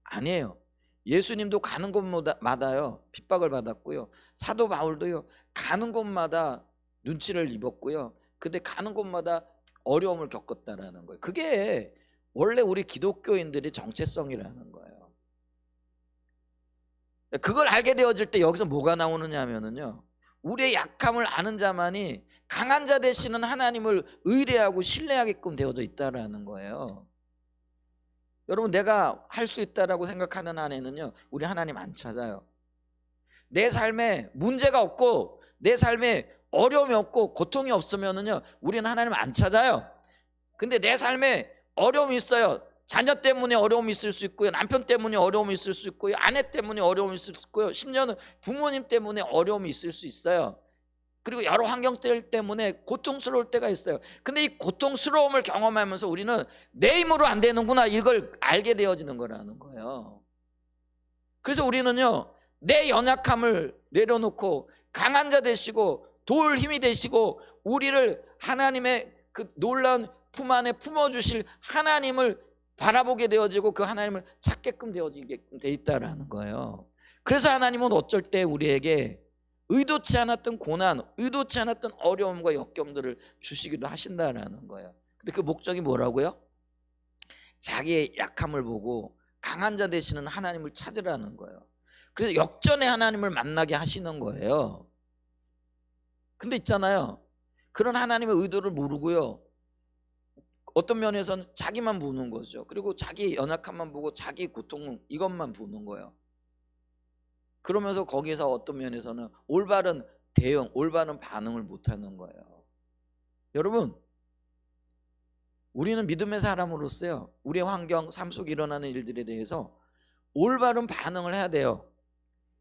아니에요. 예수님도 가는 곳마다요 핍박을 받았고요, 사도 바울도요 가는 곳마다 눈치를 입었고요, 근데 가는 곳마다 어려움을 겪었다라는 거예요. 그게 원래 우리 기독교인들의 정체성이라는 거예요. 그걸 알게 되어질 때 여기서 뭐가 나오느냐 하면은요, 우리의 약함을 아는 자만이 강한 자 되시는 하나님을 의뢰하고 신뢰하게끔 되어져 있다라는 거예요. 여러분, 내가 할 수 있다라고 생각하는 안에는요, 우리 하나님 안 찾아요. 내 삶에 문제가 없고 내 삶에 어려움이 없고 고통이 없으면은요, 우리는 하나님 안 찾아요. 근데 내 삶에 어려움이 있어요. 자녀 때문에 어려움이 있을 수 있고요, 남편 때문에 어려움이 있을 수 있고요, 아내 때문에 어려움이 있을 수 있고요, 심지어는 부모님 때문에 어려움이 있을 수 있어요. 그리고 여러 환경들 때문에 고통스러울 때가 있어요. 근데 이 고통스러움을 경험하면서 우리는 내 힘으로 안 되는구나, 이걸 알게 되어지는 거라는 거예요. 그래서 우리는요, 내 연약함을 내려놓고 강한 자 되시고 도울 힘이 되시고 우리를 하나님의 그 놀라운 품 안에 품어주실 하나님을 바라보게 되어지고 그 하나님을 찾게끔 되어지게 돼 있다라는 거예요. 그래서 하나님은 어쩔 때 우리에게 의도치 않았던 고난, 의도치 않았던 어려움과 역경들을 주시기도 하신다라는 거예요. 근데 그 목적이 뭐라고요? 자기의 약함을 보고 강한 자 되시는 하나님을 찾으라는 거예요. 그래서 역전의 하나님을 만나게 하시는 거예요. 근데 있잖아요, 그런 하나님의 의도를 모르고요, 어떤 면에서는 자기만 보는 거죠. 그리고 자기 연약함만 보고 자기 고통 이것만 보는 거예요. 그러면서 거기서 어떤 면에서는 올바른 대응, 올바른 반응을 못하는 거예요. 여러분, 우리는 믿음의 사람으로서요, 우리의 환경, 삶 속에 일어나는 일들에 대해서 올바른 반응을 해야 돼요.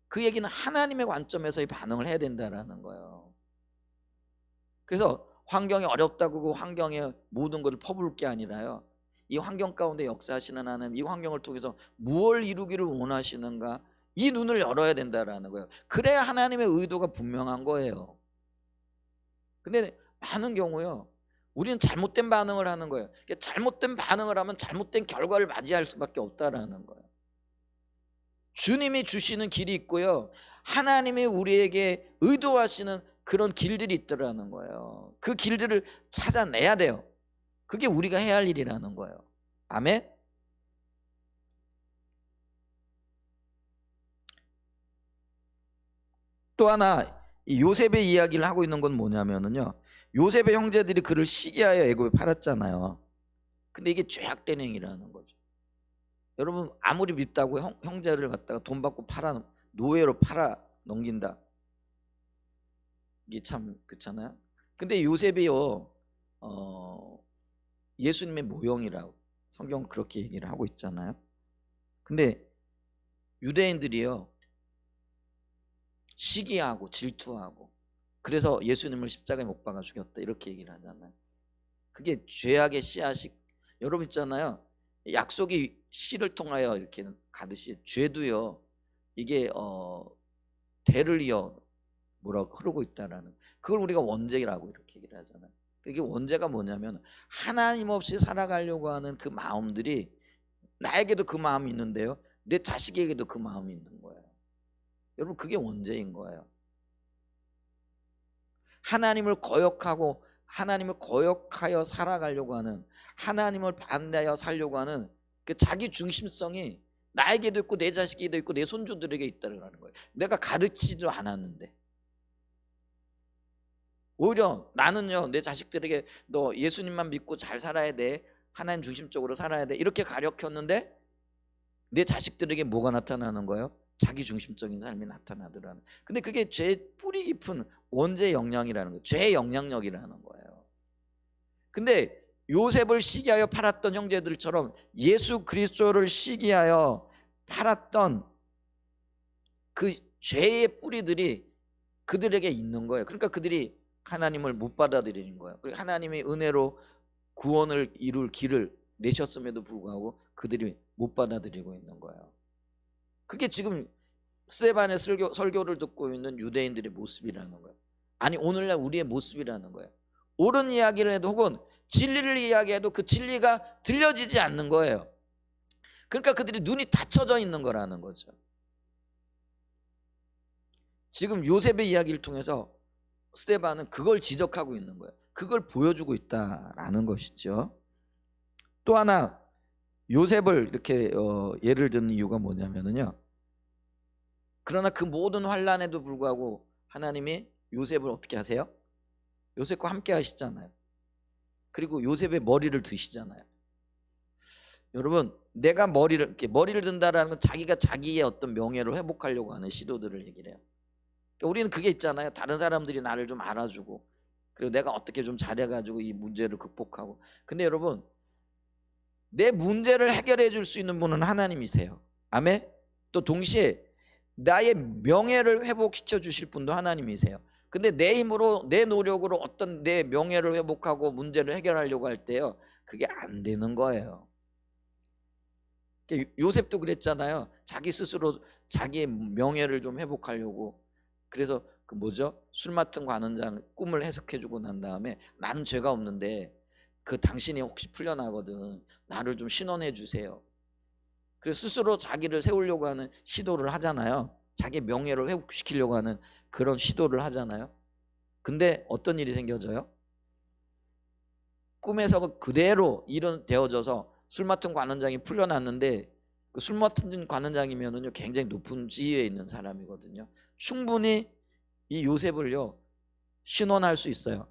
그 얘기는 하나님의 관점에서의 반응을 해야 된다라는 거예요. 그래서 환경이 어렵다고 그 환경에 모든 것을 퍼부을 게 아니라요, 이 환경 가운데 역사하시는 하나님, 이 환경을 통해서 무엇을 이루기를 원하시는가, 이 눈을 열어야 된다라는 거예요. 그래야 하나님의 의도가 분명한 거예요. 근데 많은 경우요, 우리는 잘못된 반응을 하는 거예요. 잘못된 반응을 하면 잘못된 결과를 맞이할 수밖에 없다라는 거예요. 주님이 주시는 길이 있고요, 하나님이 우리에게 의도하시는 그런 길들이 있더라는 거예요. 그 길들을 찾아내야 돼요. 그게 우리가 해야 할 일이라는 거예요. 아멘. 또 하나, 이 요셉의 이야기를 하고 있는 건 뭐냐면요, 요셉의 형제들이 그를 시기하여 애굽에 팔았잖아요. 근데 이게 죄악된 행위라는 거죠. 여러분, 아무리 밉다고 형제를 갖다가 돈 받고 팔아, 노예로 팔아 넘긴다, 이게 참 그렇잖아요. 근데 요셉이요, 예수님의 모형이라고 성경은 그렇게 얘기를 하고 있잖아요. 근데 유대인들이요, 시기하고 질투하고, 그래서 예수님을 십자가에 못 박아 죽였다, 이렇게 얘기를 하잖아요. 그게 죄악의 씨앗이, 여러분 있잖아요, 약속이 씨를 통하여 이렇게 가듯이 죄도요, 이게 대를 이어 뭐라고 흐르고 있다라는, 그걸 우리가 원죄라고 이렇게 얘기를 하잖아요. 이게 원죄가 뭐냐면 하나님 없이 살아가려고 하는 그 마음들이, 나에게도 그 마음이 있는데요, 내 자식에게도 그 마음이 있는 거예요. 여러분, 그게 원죄인 거예요. 하나님을 거역하고 하나님을 거역하여 살아가려고 하는, 하나님을 반대하여 살려고 하는 그 자기 중심성이 나에게도 있고 내 자식에게도 있고 내 손주들에게 있다는 거예요. 내가 가르치지도 않았는데, 오히려 나는요, 내 자식들에게 너 예수님만 믿고 잘 살아야 돼, 하나님 중심적으로 살아야 돼, 이렇게 가르쳤는데 내 자식들에게 뭐가 나타나는 거예요? 자기 중심적인 삶이 나타나더라는. 근데 그게 죄의 뿌리 깊은 원죄 영향이라는 거예요. 죄의 영향력이라는 거예요. 근데 요셉을 시기하여 팔았던 형제들처럼 예수 그리스도를 시기하여 팔았던 그 죄의 뿌리들이 그들에게 있는 거예요. 그러니까 그들이 하나님을 못 받아들이는 거예요. 그리고 하나님의 은혜로 구원을 이룰 길을 내셨음에도 불구하고 그들이 못 받아들이고 있는 거예요. 그게 지금 스데반의 설교를 듣고 있는 유대인들의 모습이라는 거예요. 아니, 오늘날 우리의 모습이라는 거예요. 옳은 이야기를 해도 혹은 진리를 이야기해도 그 진리가 들려지지 않는 거예요. 그러니까 그들이 눈이 닫혀져 있는 거라는 거죠. 지금 요셉의 이야기를 통해서 스데반은 그걸 지적하고 있는 거예요. 그걸 보여주고 있다라는 것이죠. 또 하나, 요셉을 이렇게 예를 드는 이유가 뭐냐면요, 그러나 그 모든 환난에도 불구하고 하나님이 요셉을 어떻게 하세요? 요셉과 함께 하시잖아요. 그리고 요셉의 머리를 드시잖아요. 여러분, 내가 머리를 든다라는 건 자기가 자기의 어떤 명예를 회복하려고 하는 시도들을 얘기를 해요. 그러니까 우리는 그게 있잖아요. 다른 사람들이 나를 좀 알아주고, 그리고 내가 어떻게 좀 잘해가지고 이 문제를 극복하고. 근데 여러분, 내 문제를 해결해 줄 수 있는 분은 하나님이세요. 아멘. 또 동시에 나의 명예를 회복시켜 주실 분도 하나님이세요. 근데 내 힘으로, 내 노력으로 어떤 내 명예를 회복하고 문제를 해결하려고 할 때요, 그게 안 되는 거예요. 요셉도 그랬잖아요. 자기 스스로 자기의 명예를 좀 회복하려고. 그래서 그 뭐죠? 술 맡은 관원장 꿈을 해석해주고 난 다음에, 나는 죄가 없는데 그 당신이 혹시 풀려나거든, 나를 좀 신원해 주세요. 그래서 스스로 자기를 세우려고 하는 시도를 하잖아요. 자기 명예를 회복시키려고 하는 그런 시도를 하잖아요. 근데 어떤 일이 생겨져요? 꿈에서 그대로 일은 되어져서 술 맡은 관원장이 풀려났는데, 그 술 맡은 관원장이면은요, 굉장히 높은 지위에 있는 사람이거든요. 충분히 이 요셉을요, 신원할 수 있어요.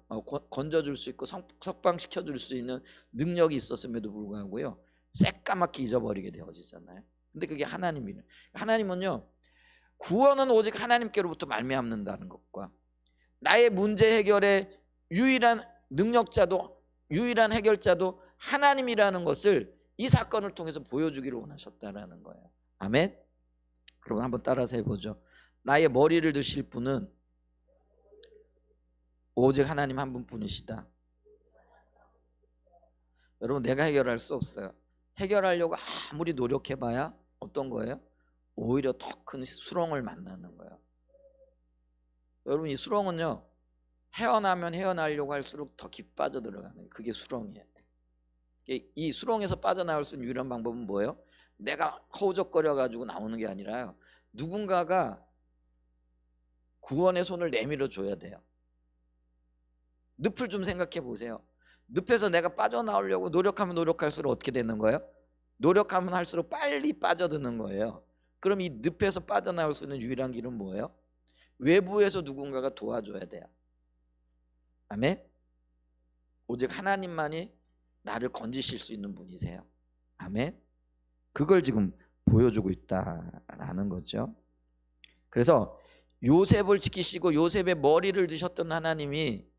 건져줄 수 있고 석방시켜줄 수 있는 능력이 있었음에도 불구하고요, 새까맣게 잊어버리게 되어지잖아요. 근데 그게 하나님이에요. 하나님은요, 구원은 오직 하나님께로부터 말미암는다는 것과 나의 문제 해결의 유일한 능력자도, 유일한 해결자도 하나님이라는 것을 이 사건을 통해서 보여주기를 원하셨다라는 거예요. 아멘. 여러분 한번 따라서 해보죠. 나의 머리를 드실 분은 오직 하나님 한 분뿐이시다. 여러분, 내가 해결할 수 없어요. 해결하려고 아무리 노력해봐야 어떤 거예요? 오히려 더 큰 수렁을 만나는 거예요. 여러분, 이 수렁은요, 헤어나면 헤어나려고 할수록 더 깊이 빠져들어가는 거예요. 그게 수렁이에요. 이 수렁에서 빠져나올 수 있는 유일한 방법은 뭐예요? 내가 허우적거려 가지고 나오는 게 아니라요, 누군가가 구원의 손을 내밀어 줘야 돼요. 늪을 좀 생각해 보세요. 늪에서 내가 빠져나오려고 노력하면 노력할수록 어떻게 되는 거예요? 노력하면 할수록 빨리 빠져드는 거예요. 그럼 이 늪에서 빠져나올 수 있는 유일한 길은 뭐예요? 외부에서 누군가가 도와줘야 돼요. 아멘. 오직 하나님만이 나를 건지실 수 있는 분이세요. 아멘. 그걸 지금 보여주고 있다라는 거죠. 그래서 요셉을 지키시고 요셉의 머리를 드셨던 하나님이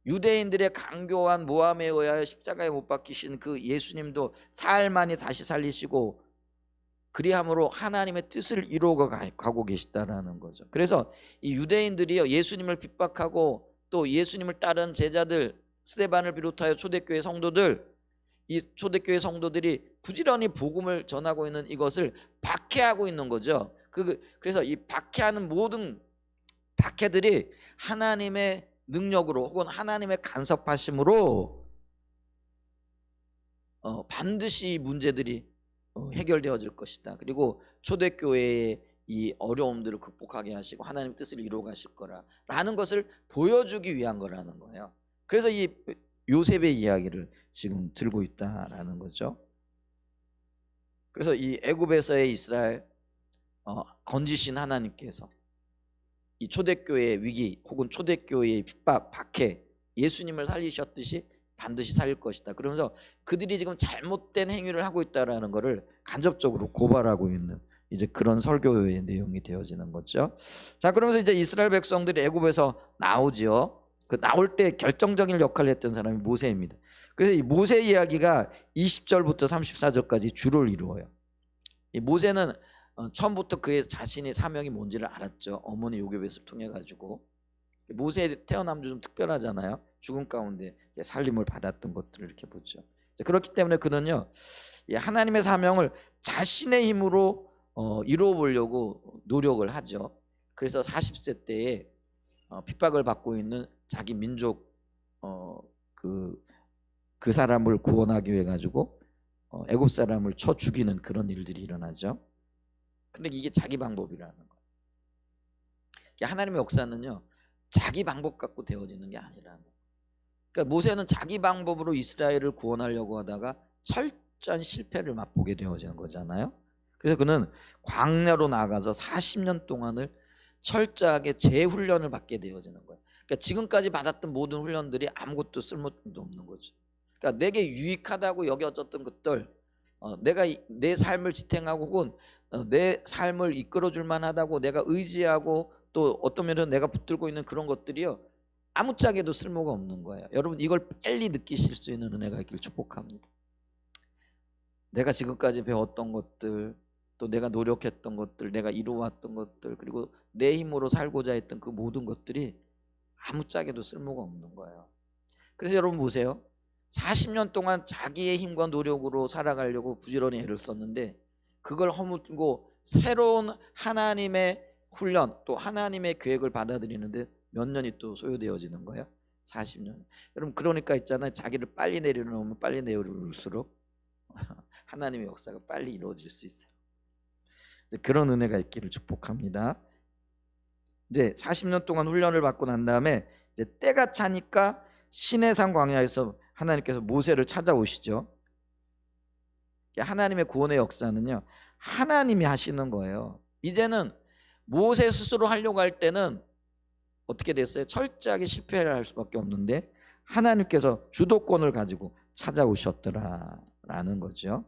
유대인들의 강교한 모함에 의하여 십자가에 못 박히신 그 예수님도 사흘 만에 다시 살리시고 그리함으로 하나님의 뜻을 이루어 가고 계시다라는 거죠. 그래서 이 유대인들이요, 예수님을 핍박하고 또 예수님을 따른 제자들, 스데반을 비롯하여 초대교회 성도들, 이 초대교회 성도들이 부지런히 복음을 전하고 있는 이것을 박해하고 있는 거죠. 그래서 이 박해하는 모든 박해들이 하나님의 능력으로 혹은 하나님의 간섭하심으로 반드시 문제들이 해결되어질 것이다. 그리고 초대교회의 이 어려움들을 극복하게 하시고 하나님 뜻을 이루어 가실 거라는 것을 보여주기 위한 거라는 거예요. 그래서 이 요셉의 이야기를 지금 들고 있다라는 거죠. 그래서 이 애굽에서의 이스라엘 건지신 하나님께서 이 초대교회의 위기 혹은 초대교회의 핍박, 박해, 예수님을 살리셨듯이 반드시 살릴 것이다. 그러면서 그들이 지금 잘못된 행위를 하고 있다라는 것을 간접적으로 고발하고 있는 이제 그런 설교의 내용이 되어지는 거죠. 자, 그러면서 이제 이스라엘 백성들이 애굽에서 나오죠. 그 나올 때 결정적인 역할을 했던 사람이 모세입니다. 그래서 이 모세 이야기가 20절부터 34절까지 주를 이루어요. 이 모세는 처음부터 그의 자신의 사명이 뭔지를 알았죠. 어머니 요셉을 통해 가지고. 모세의 태어남도 좀 특별하잖아요. 죽음 가운데 살림을 받았던 것들을 이렇게 보죠. 그렇기 때문에 그는요, 하나님의 사명을 자신의 힘으로 이루어 보려고 노력을 하죠. 그래서 40세 때에 핍박을 받고 있는 자기 민족 그 사람을 구원하기 위해 가지고 애굽 사람을 쳐 죽이는 그런 일들이 일어나죠. 근데 이게 자기 방법이라는 거예요. 하나님의 역사는요, 자기 방법 갖고 되어지는 게 아니라는 거예요. 그러니까 모세는 자기 방법으로 이스라엘을 구원하려고 하다가 철저한 실패를 맛보게 되어지는 거잖아요. 그래서 그는 광야로 나가서 40년 동안을 철저하게 재훈련을 받게 되어지는 거예요. 그러니까 지금까지 받았던 모든 훈련들이 아무것도 쓸모도 없는 거죠. 그러니까 내게 유익하다고 여겨졌던 것들, 내가 내 삶을 지탱하고 혹은 내 삶을 이끌어줄 만하다고 내가 의지하고 또 어떤 면에서 내가 붙들고 있는 그런 것들이요, 아무짝에도 쓸모가 없는 거예요. 여러분, 이걸 빨리 느끼실 수 있는 은혜가 있기를 축복합니다. 내가 지금까지 배웠던 것들, 또 내가 노력했던 것들, 내가 이루어왔던 것들, 그리고 내 힘으로 살고자 했던 그 모든 것들이 아무짝에도 쓸모가 없는 거예요. 그래서 여러분 보세요. 40년 동안 자기의 힘과 노력으로 살아가려고 부지런히 애를 썼는데 그걸 허물고 새로운 하나님의 훈련, 또 하나님의 계획을 받아들이는데 몇 년이 또 소요되어지는 거예요? 40년. 여러분, 그러니까 있잖아요, 자기를 빨리 내려놓으면 빨리 내려놓을수록 하나님의 역사가 빨리 이루어질 수 있어요. 그런 은혜가 있기를 축복합니다. 이제 40년 동안 훈련을 받고 난 다음에 이제 때가 차니까 시내산 광야에서 하나님께서 모세를 찾아오시죠. 하나님의 구원의 역사는요, 하나님이 하시는 거예요. 이제는 모세 스스로 하려고 할 때는 어떻게 됐어요? 철저하게 실패를 할 수밖에 없는데 하나님께서 주도권을 가지고 찾아오셨더라라는 거죠.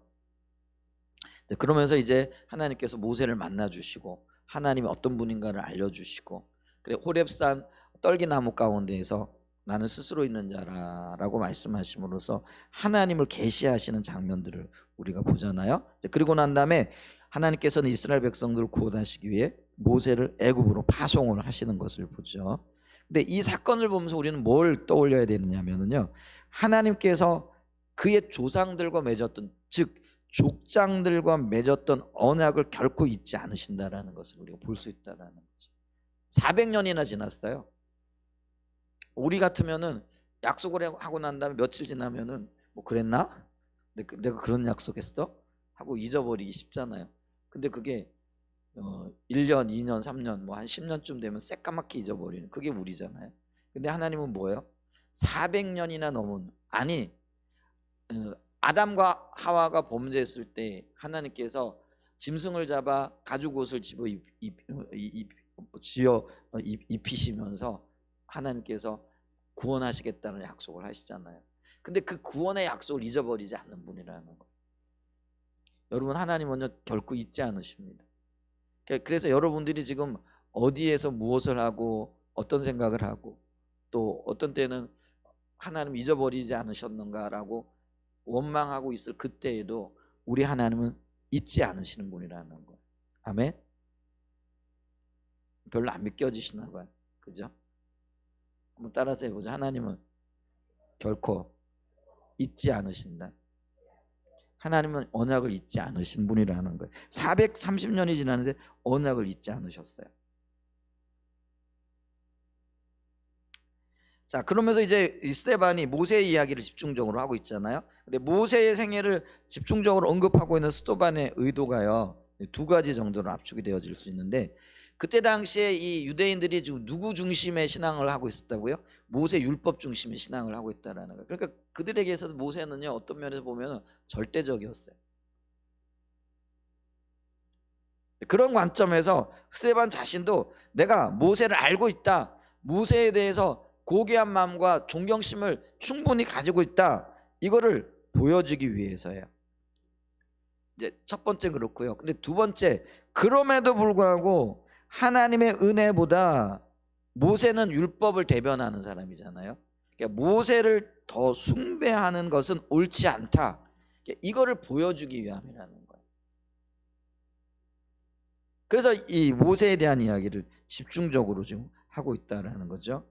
그러면서 이제 하나님께서 모세를 만나 주시고 하나님이 어떤 분인가를 알려주시고, 그래 호렙산 떨기나무 가운데에서 나는 스스로 있는 자라라고 말씀하심으로써 하나님을 계시하시는 장면들을 우리가 보잖아요. 그리고 난 다음에 하나님께서는 이스라엘 백성들을 구원하시기 위해 모세를 애굽으로 파송을 하시는 것을 보죠. 근데 이 사건을 보면서 우리는 뭘 떠올려야 되느냐면요, 하나님께서 그의 조상들과 맺었던, 즉 족장들과 맺었던 언약을 결코 잊지 않으신다라는 것을 우리가 볼 수 있다라는 거죠. 400년이나 지났어요. 우리 같으면은 약속을 하고 난 다음에 며칠 지나면은 뭐 그랬나? 내가 그런 약속했어? 하고 잊어버리기 쉽잖아요. 근데 그게 1년, 2년, 3년, 뭐 한 10년쯤 되면 새까맣게 잊어버리는, 그게 우리잖아요. 근데 하나님은 뭐예요? 400년이나 넘은, 아니 아담과 하와가 범죄했을 때 하나님께서 짐승을 잡아 가죽 옷을 입히시면서 하나님께서 구원하시겠다는 약속을 하시잖아요. 근데 그 구원의 약속을 잊어버리지 않는 분이라는 거예요. 여러분, 하나님은요 결코 잊지 않으십니다. 그래서 여러분들이 지금 어디에서 무엇을 하고 어떤 생각을 하고 또 어떤 때는 하나님 잊어버리지 않으셨는가라고 원망하고 있을 그때에도 우리 하나님은 잊지 않으시는 분이라는 거예요. 아멘. 별로 안 믿겨지시나 봐요. 그죠? 한번 따라서 해보죠. 하나님은 결코 잊지 않으신다. 하나님은 언약을 잊지 않으신 분이라는 거예요. 430년이 지났는데 언약을 잊지 않으셨어요. 자, 그러면서 이제 스데반이 모세의 이야기를 집중적으로 하고 있잖아요. 근데 모세의 생애를 집중적으로 언급하고 있는 스데반의 의도가요, 두 가지 정도로 압축이 되어질 수 있는데, 그때 당시에 이 유대인들이 지금 누구 중심의 신앙을 하고 있었다고요? 모세 율법 중심의 신앙을 하고 있다라는 거예요. 그러니까 그들에게 있어서 모세는요 어떤 면에서 보면 절대적이었어요. 그런 관점에서 스데반 자신도 내가 모세를 알고 있다, 모세에 대해서 고귀한 마음과 존경심을 충분히 가지고 있다, 이거를 보여주기 위해서예요. 이제 첫 번째 그렇고요. 근데 두 번째, 그럼에도 불구하고 하나님의 은혜보다 모세는 율법을 대변하는 사람이잖아요. 그러니까 모세를 더 숭배하는 것은 옳지 않다, 이거를 보여주기 위함이라는 거예요. 그래서 이 모세에 대한 이야기를 집중적으로 지금 하고 있다라는 거죠.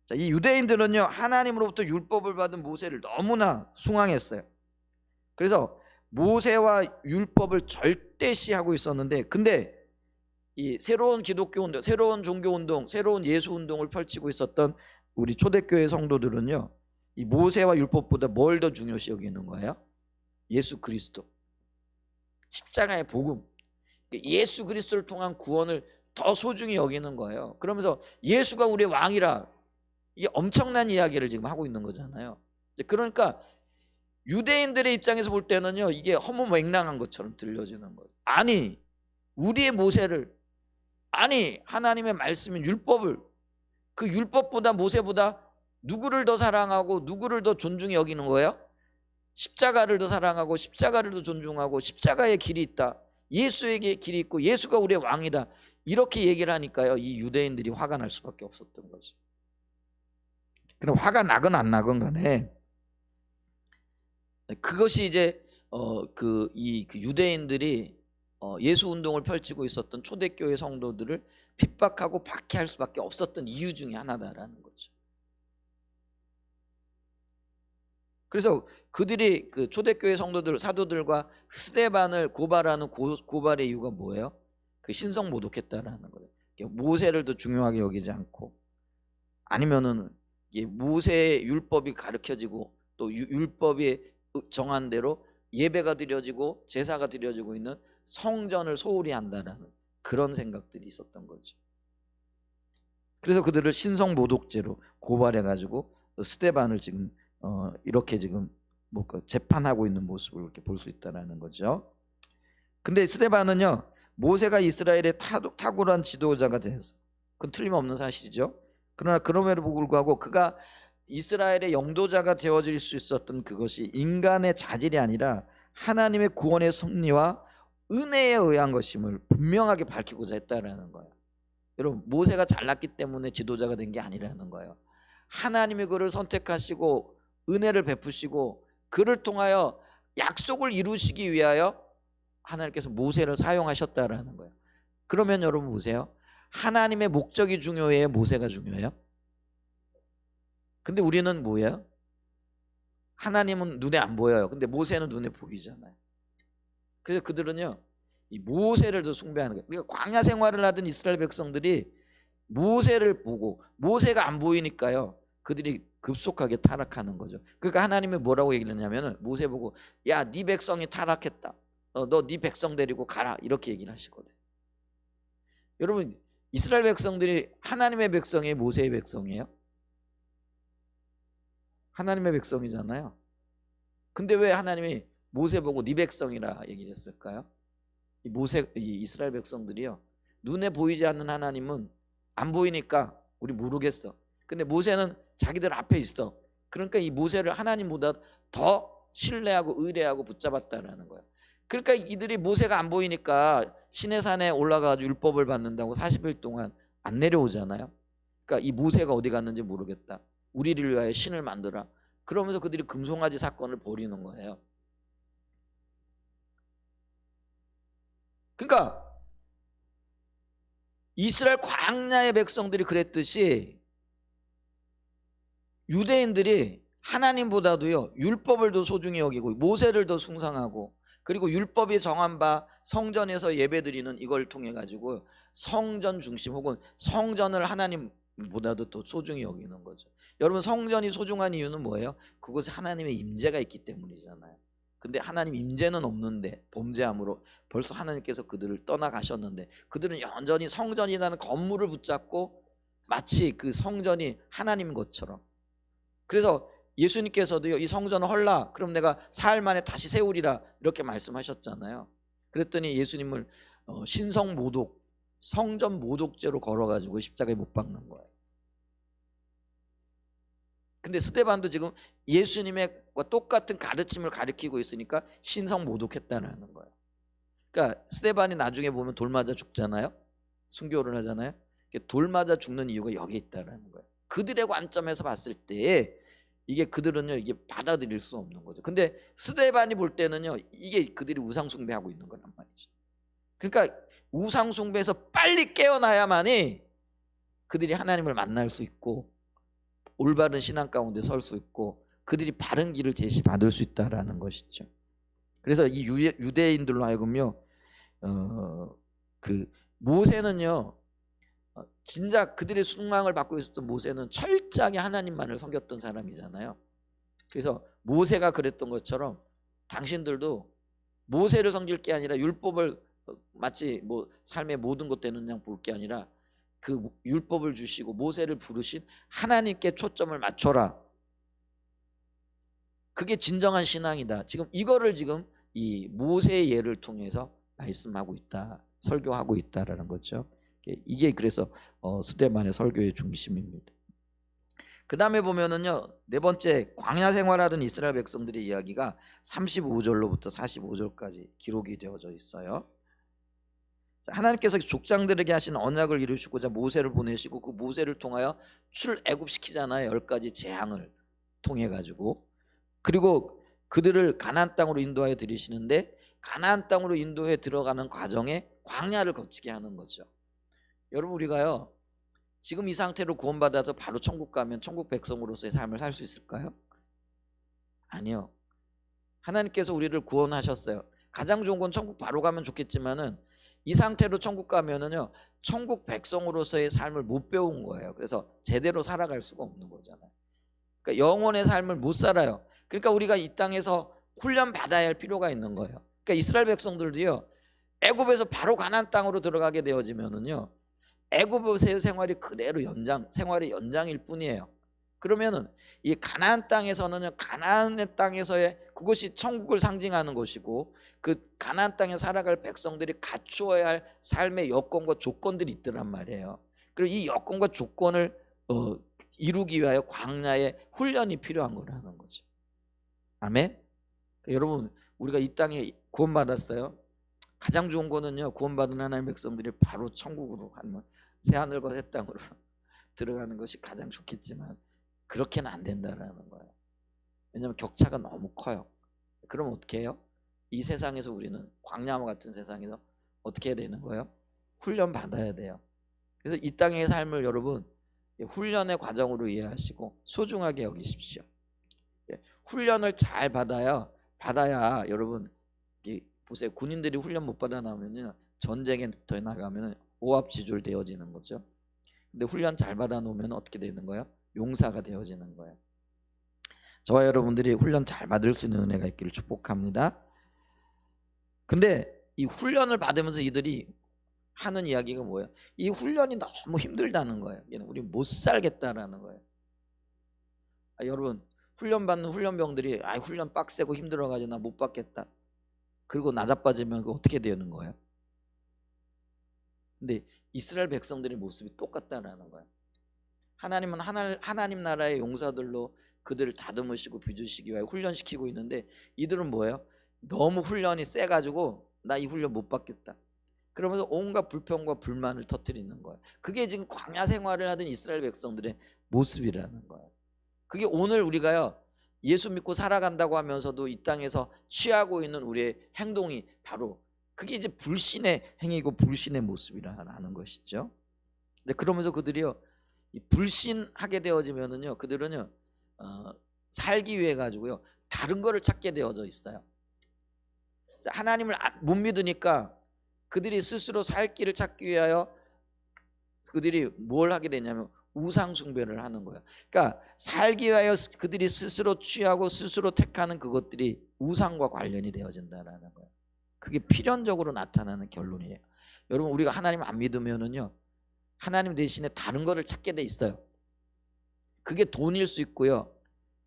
자, 이 유대인들은요 하나님으로부터 율법을 받은 모세를 너무나 숭앙했어요. 그래서 모세와 율법을 절대시하고 있었는데, 근데 이 새로운 기독교 운동, 새로운 종교 운동, 새로운 예수 운동을 펼치고 있었던 우리 초대교회 성도들은요 이 모세와 율법보다 뭘 더 중요시 여기는 거예요? 예수 그리스도, 십자가의 복음, 예수 그리스도를 통한 구원을 더 소중히 여기는 거예요. 그러면서 예수가 우리의 왕이라, 이 엄청난 이야기를 지금 하고 있는 거잖아요. 그러니까 유대인들의 입장에서 볼 때는요 이게 허무맹랑한 것처럼 들려지는 거예요. 아니 우리의 모세를, 아니 하나님의 말씀인 율법을, 그 율법보다 모세보다 누구를 더 사랑하고 누구를 더 존중히 여기는 거예요? 십자가를 더 사랑하고 십자가를 더 존중하고 십자가의 길이 있다, 예수에게 길이 있고 예수가 우리의 왕이다, 이렇게 얘기를 하니까요 이 유대인들이 화가 날 수밖에 없었던 거죠. 그럼 화가 나건 안 나건 간에 그것이 이제 그 유대인들이 예수 운동을 펼치고 있었던 초대교회 성도들을 핍박하고 박해할 수밖에 없었던 이유 중에 하나다라는 거죠. 그래서 그들이 그 초대교회 성도들, 사도들과 스데반을 고발하는 고발의 이유가 뭐예요? 그 신성 모독했다라는 거예요. 모세를 더 중요하게 여기지 않고, 아니면은 모세의 율법이 가르쳐지고 또 율법이 정한 대로 예배가 드려지고 제사가 드려지고 있는 성전을 소홀히 한다라는 그런 생각들이 있었던 거죠. 그래서 그들을 신성 모독죄로 고발해 가지고 스데반을 지금 이렇게 지금 뭐 재판하고 있는 모습을 이렇게 볼 수 있다라는 거죠. 근데 스데반은요 모세가 이스라엘의 탁월한 지도자가 됐어요. 그건 틀림없는 사실이죠. 그러나 그럼에도 불구하고 그가 이스라엘의 영도자가 되어질 수 있었던 그것이 인간의 자질이 아니라 하나님의 구원의 섭리와 은혜에 의한 것임을 분명하게 밝히고자 했다라는 거예요. 여러분, 모세가 잘났기 때문에 지도자가 된 게 아니라는 거예요. 하나님이 그를 선택하시고 은혜를 베푸시고 그를 통하여 약속을 이루시기 위하여 하나님께서 모세를 사용하셨다라는 거예요. 그러면 여러분 보세요. 하나님의 목적이 중요해요? 모세가 중요해요? 근데 우리는 뭐예요? 하나님은 눈에 안 보여요. 근데 모세는 눈에 보이잖아요. 그래서 그들은요, 이 모세를 더 숭배하는 거예요. 그러니까 광야 생활을 하던 이스라엘 백성들이 모세를 보고 모세가 안 보이니까요, 그들이 급속하게 타락하는 거죠. 그러니까 하나님이 뭐라고 얘기를 했냐면은 모세 보고, 야, 네 백성이 타락했다. 너 네 백성 데리고 가라. 이렇게 얘기를 하시거든. 여러분, 이스라엘 백성들이 하나님의 백성이에요, 모세의 백성이에요? 하나님의 백성이잖아요. 근데 왜 하나님이 모세 보고 네 백성이라 얘기를 했을까요? 이 이스라엘 백성들이요, 눈에 보이지 않는 하나님은 안 보이니까 우리 모르겠어. 근데 모세는 자기들 앞에 있어. 그러니까 이 모세를 하나님보다 더 신뢰하고 의뢰하고 붙잡았다라는 거예요. 그러니까 이들이 모세가 안 보이니까 시내산에 올라가서 율법을 받는다고 40일 동안 안 내려오잖아요. 그러니까 이 모세가 어디 갔는지 모르겠다. 우리를 위하여 신을 만들어. 그러면서 그들이 금송아지 사건을 벌이는 거예요. 그러니까 이스라엘 광야의 백성들이 그랬듯이 유대인들이 하나님보다도요, 율법을 더 소중히 여기고 모세를 더 숭상하고, 그리고 율법이 정한 바 성전에서 예배드리는 이걸 통해 가지고 성전 중심 혹은 성전을 하나님보다도 더 소중히 여기는 거죠. 여러분, 성전이 소중한 이유는 뭐예요? 그곳에 하나님의 임재가 있기 때문이잖아요. 근데 하나님 임재는 없는데 범죄함으로 벌써 하나님께서 그들을 떠나가셨는데 그들은 여전히 성전이라는 건물을 붙잡고 마치 그 성전이 하나님인 것처럼. 그래서 예수님께서도요, 이 성전을 헐라, 그럼 내가 사흘 만에 다시 세우리라, 이렇게 말씀하셨잖아요. 그랬더니 예수님을 신성 모독, 성전 모독죄로 걸어가지고 십자가에 못 박는 거예요. 근데 스데반도 지금 예수님의 똑같은 가르침을 가르치고 있으니까 신성 모독했다는 거예요. 그러니까 스데반이 나중에 보면 돌 맞아 죽잖아요. 순교를 하잖아요. 돌 맞아 죽는 이유가 여기 있다라는 거예요. 그들의 관점에서 봤을 때 이게 그들은요, 이게 받아들일 수 없는 거죠. 근데 스데반이 볼 때는요, 이게 그들이 우상숭배하고 있는 거란 말이죠. 그러니까 우상숭배에서 빨리 깨어나야만이 그들이 하나님을 만날 수 있고 올바른 신앙 가운데 설 수 있고 그들이 바른 길을 제시받을 수 있다라는 것이죠. 그래서 이 유대인들로 하여금요, 그 모세는요, 진작 그들의 순망을 받고 있었던 모세는 철저하게 하나님만을 섬겼던 사람이잖아요. 그래서 모세가 그랬던 것처럼 당신들도 모세를 섬길 게 아니라 율법을 마치 뭐 삶의 모든 것 되는 그냥 볼 게 아니라 그 율법을 주시고 모세를 부르신 하나님께 초점을 맞춰라. 그게 진정한 신앙이다. 지금 이거를 지금 이 모세의 예를 통해서 말씀하고 있다, 설교하고 있다라는 거죠. 이게 그래서 스데반의 설교의 중심입니다. 그 다음에 보면은요, 네 번째, 광야 생활하던 이스라엘 백성들의 이야기가 35절로부터 45절까지 기록이 되어져 있어요. 하나님께서 족장들에게 하신 언약을 이루시고자 모세를 보내시고 그 모세를 통하여 출애굽시키잖아요. 10가지 재앙을 통해 가지고. 그리고 그들을 가나안 땅으로 인도하여 들이시는데 가나안 땅으로 인도해 들어가는 과정에 광야를 거치게 하는 거죠. 여러분, 우리가요, 지금 이 상태로 구원받아서 바로 천국 가면 천국 백성으로서의 삶을 살 수 있을까요? 아니요. 하나님께서 우리를 구원하셨어요. 가장 좋은 건 천국 바로 가면 좋겠지만은 이 상태로 천국 가면은요, 천국 백성으로서의 삶을 못 배운 거예요. 그래서 제대로 살아갈 수가 없는 거잖아요. 그러니까 영혼의 삶을 못 살아요. 그러니까 우리가 이 땅에서 훈련 받아야 할 필요가 있는 거예요. 그러니까 이스라엘 백성들도요, 애굽에서 바로 가나안 땅으로 들어가게 되어지면은요, 애굽의 생활이 그대로 생활의 연장일 뿐이에요. 그러면은 이 가나안 땅에서는 가나안의 땅에서의 그것이 천국을 상징하는 것이고 그 가나안 땅에 살아갈 백성들이 갖추어야 할 삶의 여건과 조건들이 있더란 말이에요. 그리고 이 여건과 조건을 이루기 위하여 광야에 훈련이 필요한 거라는 거죠. 아멘. 여러분, 우리가 이 땅에 구원받았어요. 가장 좋은 거는요, 구원받은 하나님의 백성들이 바로 천국으로 가는 새하늘과 새 땅으로 들어가는 것이 가장 좋겠지만 그렇게는 안 된다라는 거예요. 왜냐하면 격차가 너무 커요. 그럼 어떻게 해요? 이 세상에서 우리는 광야와 같은 세상에서 어떻게 해야 되는 거예요? 훈련 받아야 돼요. 그래서 이 땅의 삶을 여러분 훈련의 과정으로 이해하시고 소중하게 여기십시오. 훈련을 잘 받아야 여러분 보세요. 군인들이 훈련 못 받아 나오면요, 전쟁에 더 나가면 오합지졸 되어지는 거죠. 근데 훈련 잘 받아 놓으면 어떻게 되는 거예요? 용사가 되어지는 거예요. 저와 여러분들이 훈련 잘 받을 수 있는 은혜가 있기를 축복합니다. 근데 이 훈련을 받으면서 이들이 하는 이야기가 뭐예요? 이 훈련이 너무 힘들다는 거예요. 우리 못 살겠다라는 거예요. 여러분, 훈련 받는 훈련병들이 훈련 빡세고 힘들어가지고 나 못 받겠다. 그리고 나자빠지면 어떻게 되는 거예요? 근데 이스라엘 백성들의 모습이 똑같다라는 거예요. 하나님은 하나님 나라의 용사들로 그들을 다듬으시고 빚으시기 위해 훈련시키고 있는데 이들은 뭐예요? 너무 훈련이 세가지고 나 이 훈련 못 받겠다. 그러면서 온갖 불평과 불만을 터뜨리는 거예요. 그게 지금 광야 생활을 하던 이스라엘 백성들의 모습이라는 거예요. 그게 오늘 우리가요, 예수 믿고 살아간다고 하면서도 이 땅에서 취하고 있는 우리의 행동이 바로 그게 이제 불신의 행위고 불신의 모습이라는 것이죠. 근데 그러면서 그들이요, 불신하게 되어지면은요, 그들은요 살기 위해 가지고요 다른 거를 찾게 되어져 있어요. 하나님을 못 믿으니까 그들이 스스로 살 길을 찾기 위하여 그들이 뭘 하게 되냐면 우상 숭배를 하는 거예요. 그러니까 살기 위하여 그들이 스스로 취하고 스스로 택하는 그것들이 우상과 관련이 되어진다라는 거예요. 그게 필연적으로 나타나는 결론이에요. 여러분, 우리가 하나님 안 믿으면은요, 하나님 대신에 다른 거를 찾게 돼 있어요. 그게 돈일 수 있고요,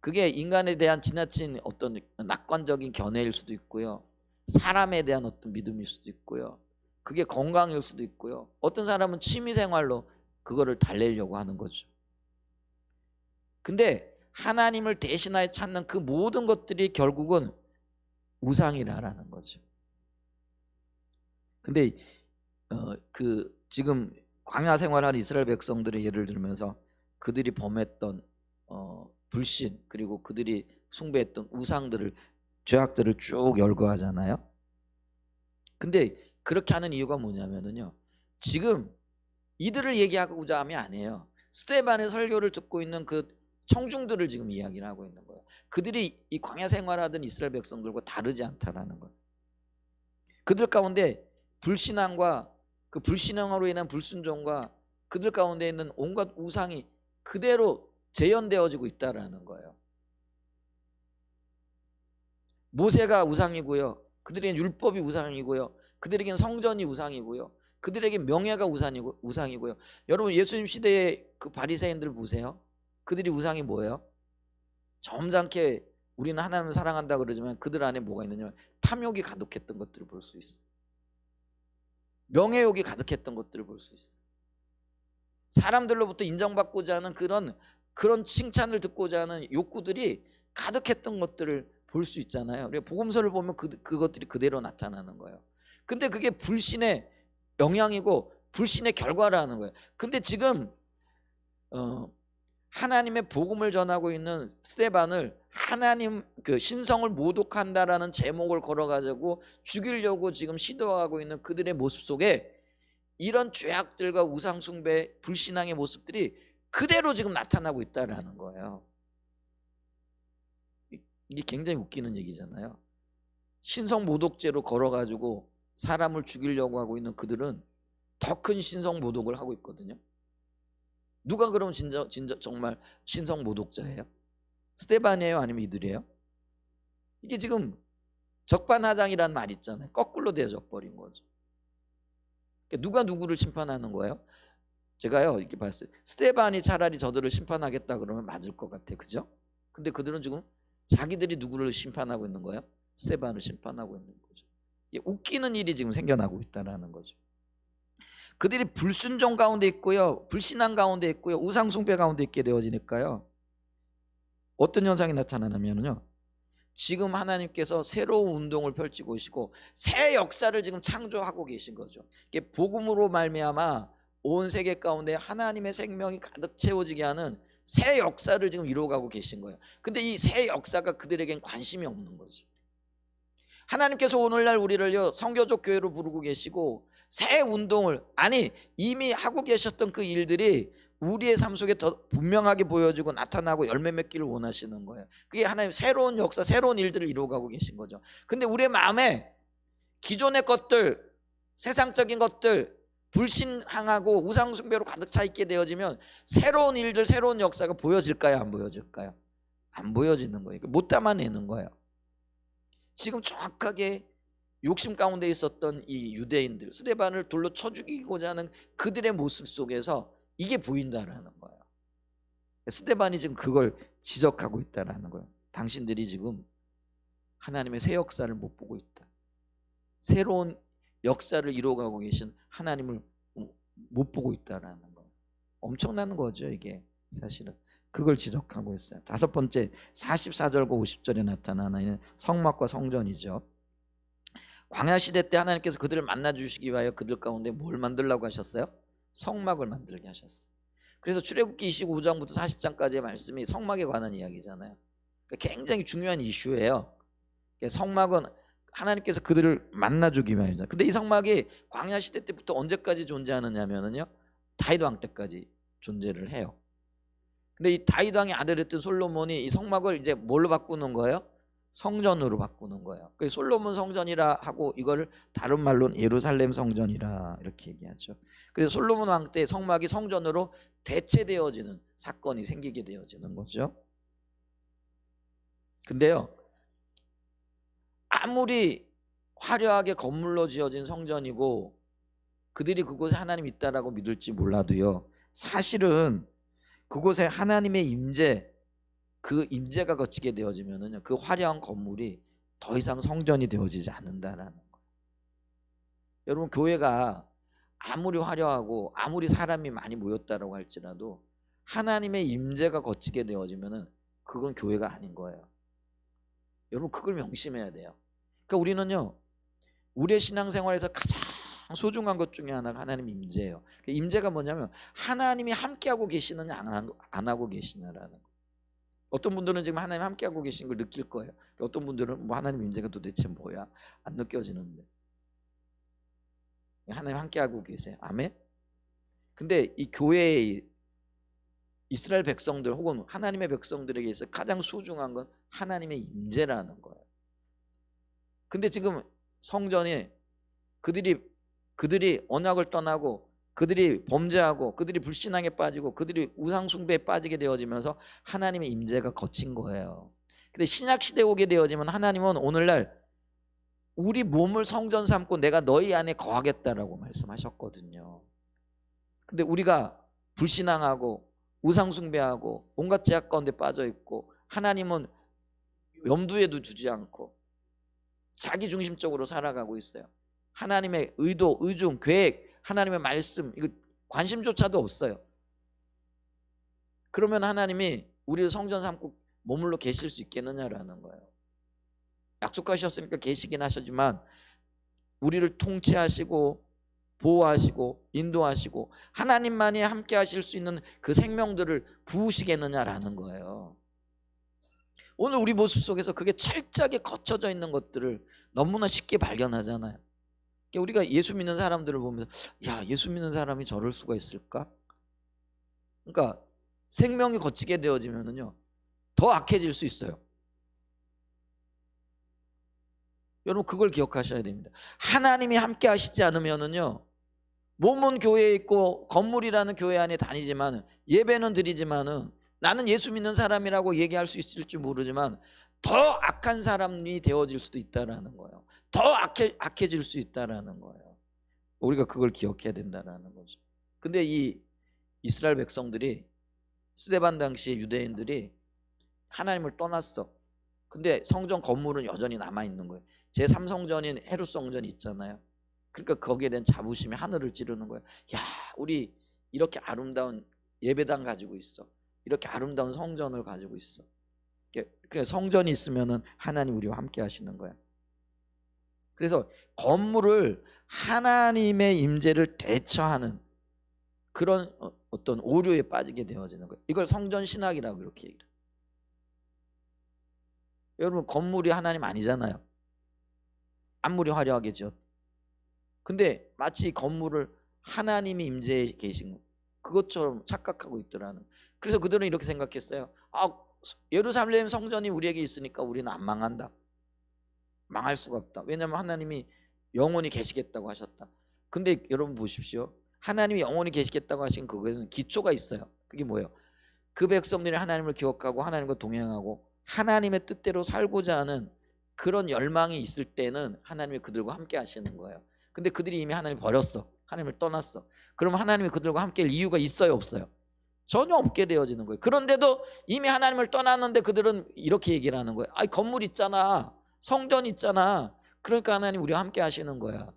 그게 인간에 대한 지나친 어떤 낙관적인 견해일 수도 있고요, 사람에 대한 어떤 믿음일 수도 있고요, 그게 건강일 수도 있고요, 어떤 사람은 취미생활로 그거를 달래려고 하는 거죠. 근데 하나님을 대신하여 찾는 그 모든 것들이 결국은 우상이라는 거죠. 근데 지금 광야 생활한 이스라엘 백성들의 예를 들면서 그들이 범했던 불신, 그리고 그들이 숭배했던 우상들을, 죄악들을 쭉 열거하잖아요. 근데 그렇게 하는 이유가 뭐냐면요, 지금 이들을 얘기하고자 함이 아니에요. 스데반의 설교를 듣고 있는 그 청중들을 지금 이야기를 하고 있는 거예요. 그들이 이 광야 생활하던 이스라엘 백성들과 다르지 않다라는 거예요. 그들 가운데 불신앙과 그 불신앙으로 인한 불순종과 그들 가운데 있는 온갖 우상이 그대로 재현되어지고 있다라는 거예요. 모세가 우상이고요, 그들에겐 율법이 우상이고요, 그들에겐 성전이 우상이고요, 그들에게 명예가 우상이고요. 여러분, 예수님 시대의 그 바리새인들 보세요. 그들이 우상이 뭐예요? 점잖게 우리는 하나님을 사랑한다 그러지만 그들 안에 뭐가 있느냐, 탐욕이 가득했던 것들을 볼 수 있어요. 명예욕이 가득했던 것들을 볼 수 있어요. 사람들로부터 인정받고자 하는 그런 칭찬을 듣고자 하는 욕구들이 가득했던 것들을 볼 수 있잖아요. 우리가 복음서를 보면 그것들이 그대로 나타나는 거예요. 근데 그게 불신의 영향이고 불신의 결과라는 거예요. 근데 지금 하나님의 복음을 전하고 있는 스데반을 하나님 그 신성을 모독한다라는 제목을 걸어가지고 죽이려고 지금 시도하고 있는 그들의 모습 속에 이런 죄악들과 우상숭배, 불신앙의 모습들이 그대로 지금 나타나고 있다라는 거예요. 이게 굉장히 웃기는 얘기잖아요. 신성 모독죄로 걸어가지고 사람을 죽이려고 하고 있는 그들은 더 큰 신성 모독을 하고 있거든요. 누가 그럼 진짜 정말 신성 모독자예요? 스데반이에요? 아니면 이들이에요? 이게 지금 적반하장이라는 말 있잖아요. 거꾸로 되어져 버린 거죠. 그러니까 누가 누구를 심판하는 거예요? 제가요 이렇게 봤어요. 스데반이 차라리 저들을 심판하겠다 그러면 맞을 것 같아, 그죠? 근데 그들은 지금 자기들이 누구를 심판하고 있는 거예요? 스데반을 심판하고 있는 거죠. 웃기는 일이 지금 생겨나고 있다는 거죠. 그들이 불순종 가운데 있고요, 불신앙 가운데 있고요, 우상숭배 가운데 있게 되어지니까요, 어떤 현상이 나타나냐면요, 지금 하나님께서 새로운 운동을 펼치고 계시고 새 역사를 지금 창조하고 계신 거죠. 이게 복음으로 말미암아 온 세계 가운데 하나님의 생명이 가득 채워지게 하는 새 역사를 지금 이루어가고 계신 거예요. 근데 이 새 역사가 그들에겐 관심이 없는 거죠. 하나님께서 오늘날 우리를요, 선교적 교회로 부르고 계시고 새 운동을, 아니 이미 하고 계셨던 그 일들이 우리의 삶 속에 더 분명하게 보여지고 나타나고 열매 맺기를 원하시는 거예요. 그게 하나님 새로운 역사, 새로운 일들을 이루어가고 계신 거죠. 근데 우리의 마음에 기존의 것들, 세상적인 것들, 불신앙하고 우상숭배로 가득 차 있게 되어지면 새로운 일들, 새로운 역사가 보여질까요, 안 보여질까요? 안 보여지는 거예요. 못 담아내는 거예요. 지금 정확하게 욕심 가운데 있었던 이 유대인들, 스데반을 돌로 쳐 죽이고자 하는 그들의 모습 속에서 이게 보인다라는 거예요. 스데반이 지금 그걸 지적하고 있다라는 거예요. 당신들이 지금 하나님의 새 역사를 못 보고 있다. 새로운 역사를 이루어가고 계신 하나님을 못 보고 있다라는 거예요. 엄청난 거죠, 이게 사실은. 그걸 지적하고 있어요. 다섯 번째, 44절과 50절에 나타나는 성막과 성전이죠. 광야 시대 때 하나님께서 그들을 만나 주시기 위하여 그들 가운데 뭘 만들라고 하셨어요? 성막을 만들게 하셨어요. 그래서 출애굽기 25장부터 40장까지의 말씀이 성막에 관한 이야기잖아요. 그러니까 굉장히 중요한 이슈예요. 성막은 하나님께서 그들을 만나주기 위하여. 근데 이 성막이 광야 시대 때부터 언제까지 존재하느냐면요, 다윗 왕 때까지 존재를 해요. 근데 이 다윗 왕의 아들이었던 솔로몬이 이 성막을 이제 뭘로 바꾸는 거예요? 성전으로 바꾸는 거예요. 그래서 솔로몬 성전이라 하고 이거를 다른 말로는 예루살렘 성전이라 이렇게 얘기하죠. 그래서 솔로몬 왕 때 성막이 성전으로 대체되어지는 사건이 생기게 되어지는 거죠. 근데요, 아무리 화려하게 건물로 지어진 성전이고 그들이 그곳에 하나님 있다라고 믿을지 몰라도요, 사실은 그곳에 하나님의 임재, 그 임재가 거치게 되어지면은요, 그 화려한 건물이 더 이상 성전이 되어지지 않는다라는 거예요. 여러분, 교회가 아무리 화려하고 아무리 사람이 많이 모였다라고 할지라도 하나님의 임재가 거치게 되어지면은 그건 교회가 아닌 거예요. 여러분, 그걸 명심해야 돼요. 그러니까 우리는요, 우리의 신앙생활에서 가장 소중한 것 중에 하나가 하나님 임재예요. 임재가 뭐냐면 하나님이 함께하고 계시느냐 안 하고 계시느냐라는 거. 어떤 분들은 지금 하나님 함께하고 계신 걸 느낄 거예요. 어떤 분들은 뭐 하나님 임재가 도대체 뭐야, 안 느껴지는데. 하나님 함께하고 계세요. 아멘. 근데 이 교회의 이스라엘 백성들 혹은 하나님의 백성들에게 있어 가장 소중한 건 하나님의 임재라는 거예요. 근데 지금 성전이 그들이 언약을 떠나고 그들이 범죄하고 그들이 불신앙에 빠지고 그들이 우상숭배에 빠지게 되어지면서 하나님의 임재가 거친 거예요. 근데 신약 시대에 오게 되어지면 하나님은 오늘날 우리 몸을 성전 삼고 내가 너희 안에 거하겠다라고 말씀하셨거든요. 근데 우리가 불신앙하고 우상숭배하고 온갖 죄악 가운데 빠져 있고 하나님은 염두에도 두지 않고 자기 중심적으로 살아가고 있어요. 하나님의 의도, 의중, 계획, 하나님의 말씀, 이거 관심조차도 없어요. 그러면 하나님이 우리를 성전 삼고 머물러 계실 수 있겠느냐라는 거예요. 약속하셨으니까 계시긴 하셨지만 우리를 통치하시고 보호하시고 인도하시고 하나님만이 함께 하실 수 있는 그 생명들을 부으시겠느냐라는 거예요. 오늘 우리 모습 속에서 그게 철저하게 거쳐져 있는 것들을 너무나 쉽게 발견하잖아요. 우리가 예수 믿는 사람들을 보면서 야, 예수 믿는 사람이 저럴 수가 있을까? 그러니까 생명이 거치게 되어지면은요, 더 악해질 수 있어요. 여러분, 그걸 기억하셔야 됩니다. 하나님이 함께 하시지 않으면은요, 몸은 교회에 있고 건물이라는 교회 안에 다니지만 예배는 드리지만은 나는 예수 믿는 사람이라고 얘기할 수 있을지 모르지만 더 악한 사람이 되어질 수도 있다라는 거예요. 더 악해질 수 있다라는 거예요. 우리가 그걸 기억해야 된다라는 거죠. 근데 이 이스라엘 백성들이 스데반 당시 유대인들이 하나님을 떠났어. 근데 성전 건물은 여전히 남아 있는 거예요. 제3성전인 헤롯 성전이 있잖아요. 그러니까 거기에 대한 자부심이 하늘을 찌르는 거예요. 야, 우리 이렇게 아름다운 예배당 가지고 있어. 이렇게 아름다운 성전을 가지고 있어. 그래, 성전이 있으면은 하나님 우리와 함께 하시는 거야. 그래서 건물을 하나님의 임재를 대처하는 그런 어떤 오류에 빠지게 되어지는 거예요. 이걸 성전 신학이라고 이렇게 얘기해요. 여러분, 건물이 하나님 아니잖아요. 아무리 화려하게 지었. 근데 마치 건물을 하나님이 임재해 계신 그것처럼 착각하고 있더라는. 그래서 그들은 이렇게 생각했어요. 예루살렘 성전이 우리에게 있으니까 우리는 안 망한다. 망할 수가 없다. 왜냐하면 하나님이 영원히 계시겠다고 하셨다. 근데 여러분 보십시오. 하나님이 영원히 계시겠다고 하신 그것은 기초가 있어요. 그게 뭐예요? 그 백성들이 하나님을 기억하고 하나님과 동행하고 하나님의 뜻대로 살고자 하는 그런 열망이 있을 때는 하나님이 그들과 함께 하시는 거예요. 근데 그들이 이미 하나님을 버렸어. 하나님을 떠났어. 그럼 하나님이 그들과 함께 할 이유가 있어요, 없어요? 전혀 없게 되어지는 거예요. 그런데도 이미 하나님을 떠났는데 그들은 이렇게 얘기를 하는 거예요. 건물 있잖아. 성전 있잖아. 그러니까 하나님 우리와 함께 하시는 거야.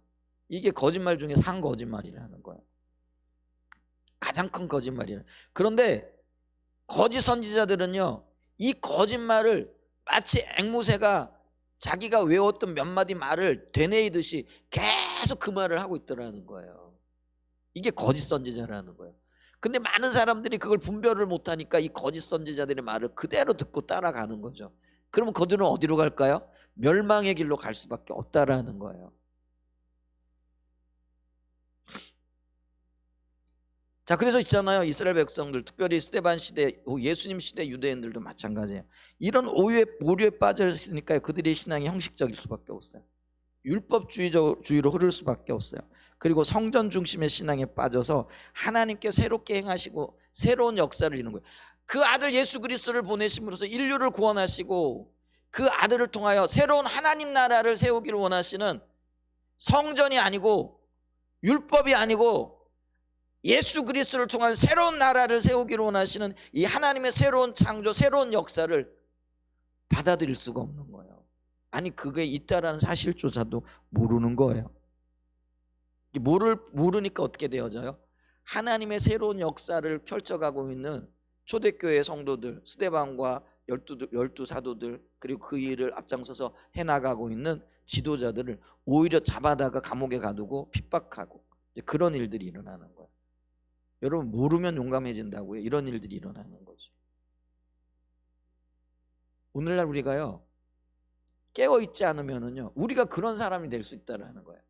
이게 거짓말 중에 산 거짓말이라는 거야. 가장 큰 거짓말이야. 그런데 거짓 선지자들은요, 이 거짓말을 마치 앵무새가 자기가 외웠던 몇 마디 말을 되뇌이듯이 계속 그 말을 하고 있더라는 거예요. 이게 거짓 선지자라는 거예요. 근데 많은 사람들이 그걸 분별을 못하니까 이 거짓 선지자들의 말을 그대로 듣고 따라가는 거죠. 그러면 그들은 어디로 갈까요? 멸망의 길로 갈 수밖에 없다라는 거예요. 자, 그래서 있잖아요. 이스라엘 백성들, 특별히 스데반 시대, 예수님 시대 유대인들도 마찬가지예요. 이런 오류에 빠져 있으니까 그들의 신앙이 형식적일 수밖에 없어요. 율법주의로 흐를 수밖에 없어요. 그리고 성전 중심의 신앙에 빠져서 하나님께 새롭게 행하시고 새로운 역사를 이루는 거예요. 그 아들 예수 그리스도를 보내심으로써 인류를 구원하시고 그 아들을 통하여 새로운 하나님 나라를 세우기를 원하시는, 성전이 아니고 율법이 아니고 예수 그리스도를 통한 새로운 나라를 세우기를 원하시는 이 하나님의 새로운 창조, 새로운 역사를 받아들일 수가 없는 거예요. 아니, 그게 있다라는 사실조차도 모르는 거예요. 모르니까 어떻게 되어져요? 하나님의 새로운 역사를 펼쳐가고 있는 초대교회 성도들, 스데반과 열두 사도들, 그리고 그 일을 앞장서서 해나가고 있는 지도자들을 오히려 잡아다가 감옥에 가두고 핍박하고 그런 일들이 일어나는 거예요. 여러분, 모르면 용감해진다고요. 이런 일들이 일어나는 거죠. 오늘날 우리가요, 깨어있지 않으면은요, 우리가 그런 사람이 될 수 있다라는 거예요.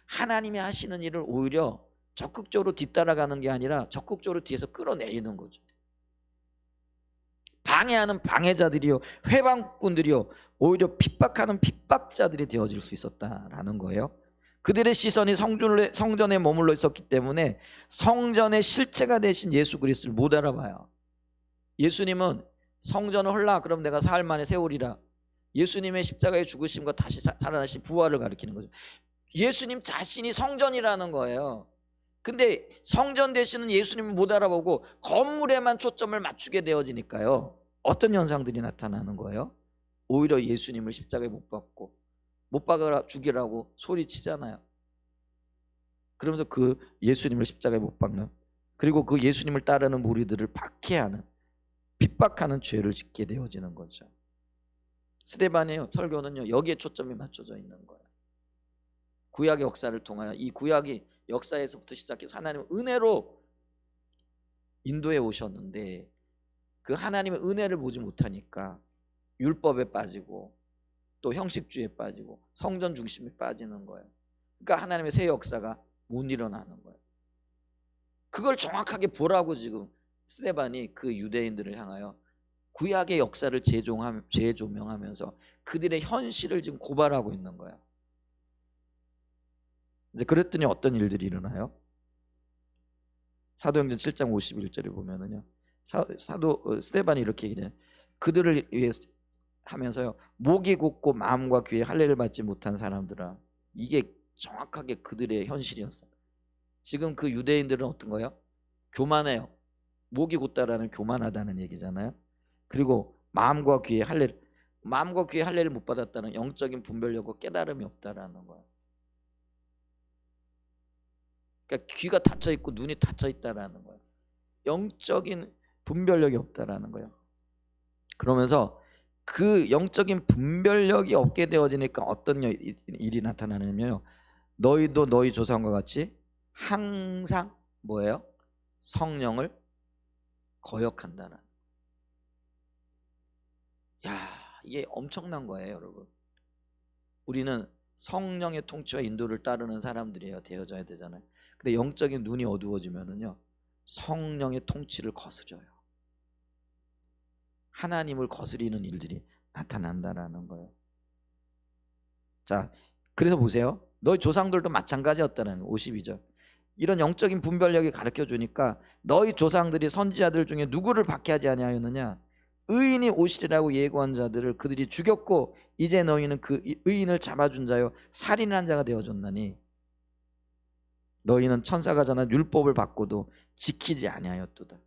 하나님이 하시는 일을 오히려 적극적으로 뒤따라가는 게 아니라 적극적으로 뒤에서 끌어내리는 거죠. 방해하는 방해자들이요, 회방꾼들이요, 오히려 핍박하는 핍박자들이 되어질 수 있었다라는 거예요. 그들의 시선이 성전에 머물러 있었기 때문에 성전의 실체가 되신 예수 그리스도를 못 알아봐요. 예수님은 성전을 헐라 그럼 내가 사흘 만에 세우리라. 예수님의 십자가의 죽으심과 다시 살아나신 부활을 가리키는 거죠. 예수님 자신이 성전이라는 거예요. 근데 성전 되시는 예수님을 못 알아보고 건물에만 초점을 맞추게 되어지니까요, 어떤 현상들이 나타나는 거예요? 오히려 예수님을 십자가에 못 박아 죽이라고 소리치잖아요. 그러면서 그 예수님을 십자가에 못 박는, 그리고 그 예수님을 따르는 무리들을 박해하는, 핍박하는 죄를 짓게 되어지는 거죠. 스데반의 설교는요, 여기에 초점이 맞춰져 있는 거예요. 구약의 역사를 통하여, 이 구약이 역사에서부터 시작해서 하나님은 은혜로 인도해 오셨는데 그 하나님의 은혜를 보지 못하니까 율법에 빠지고 또 형식주의에 빠지고 성전 중심에 빠지는 거예요. 그러니까 하나님의 새 역사가 못 일어나는 거예요. 그걸 정확하게 보라고 지금 스데반이 그 유대인들을 향하여 구약의 역사를 재조명하면서 그들의 현실을 지금 고발하고 있는 거예요. 이제 그랬더니 어떤 일들이 일어나요? 사도행전 7장 51절에 보면은요, 사도 스데반이 이렇게 얘기해요. 그들을 위해서 하면서요, 목이 굳고 마음과 귀에 할례를 받지 못한 사람들아. 이게 정확하게 그들의 현실이었어요. 지금 그 유대인들은 어떤 거예요? 교만해요. 목이 굳다라는 교만하다는 얘기잖아요. 그리고 마음과 귀에 할례를 못 받았다는 영적인 분별력과 깨달음이 없다라는 거예요. 그러니까 귀가 닫혀 있고 눈이 닫혀 있다라는 거예요. 영적인 분별력이 없다라는 거예요. 그러면서 그 영적인 분별력이 없게 되어지니까 어떤 일이 나타나냐면요, 너희도 너희 조상과 같이 항상 뭐예요? 성령을 거역한다는. 야, 이게 엄청난 거예요, 여러분. 우리는 성령의 통치와 인도를 따르는 사람들이에요. 되어져야 되잖아요. 근데 영적인 눈이 어두워지면은요, 성령의 통치를 거스려요. 하나님을 거스리는 일들이 나타난다라는 거예요. 자, 그래서 보세요. 너희 조상들도 마찬가지였다는 52절. 이런 영적인 분별력이 가르쳐 주니까 너희 조상들이 선지자들 중에 누구를 박해하지 아니하였느냐? 의인이 오시리라고 예고한 자들을 그들이 죽였고 이제 너희는 그 의인을 잡아준 자요 살인한 자가 되어줬나니 너희는 천사가 전한 율법을 받고도 지키지 아니하였도다.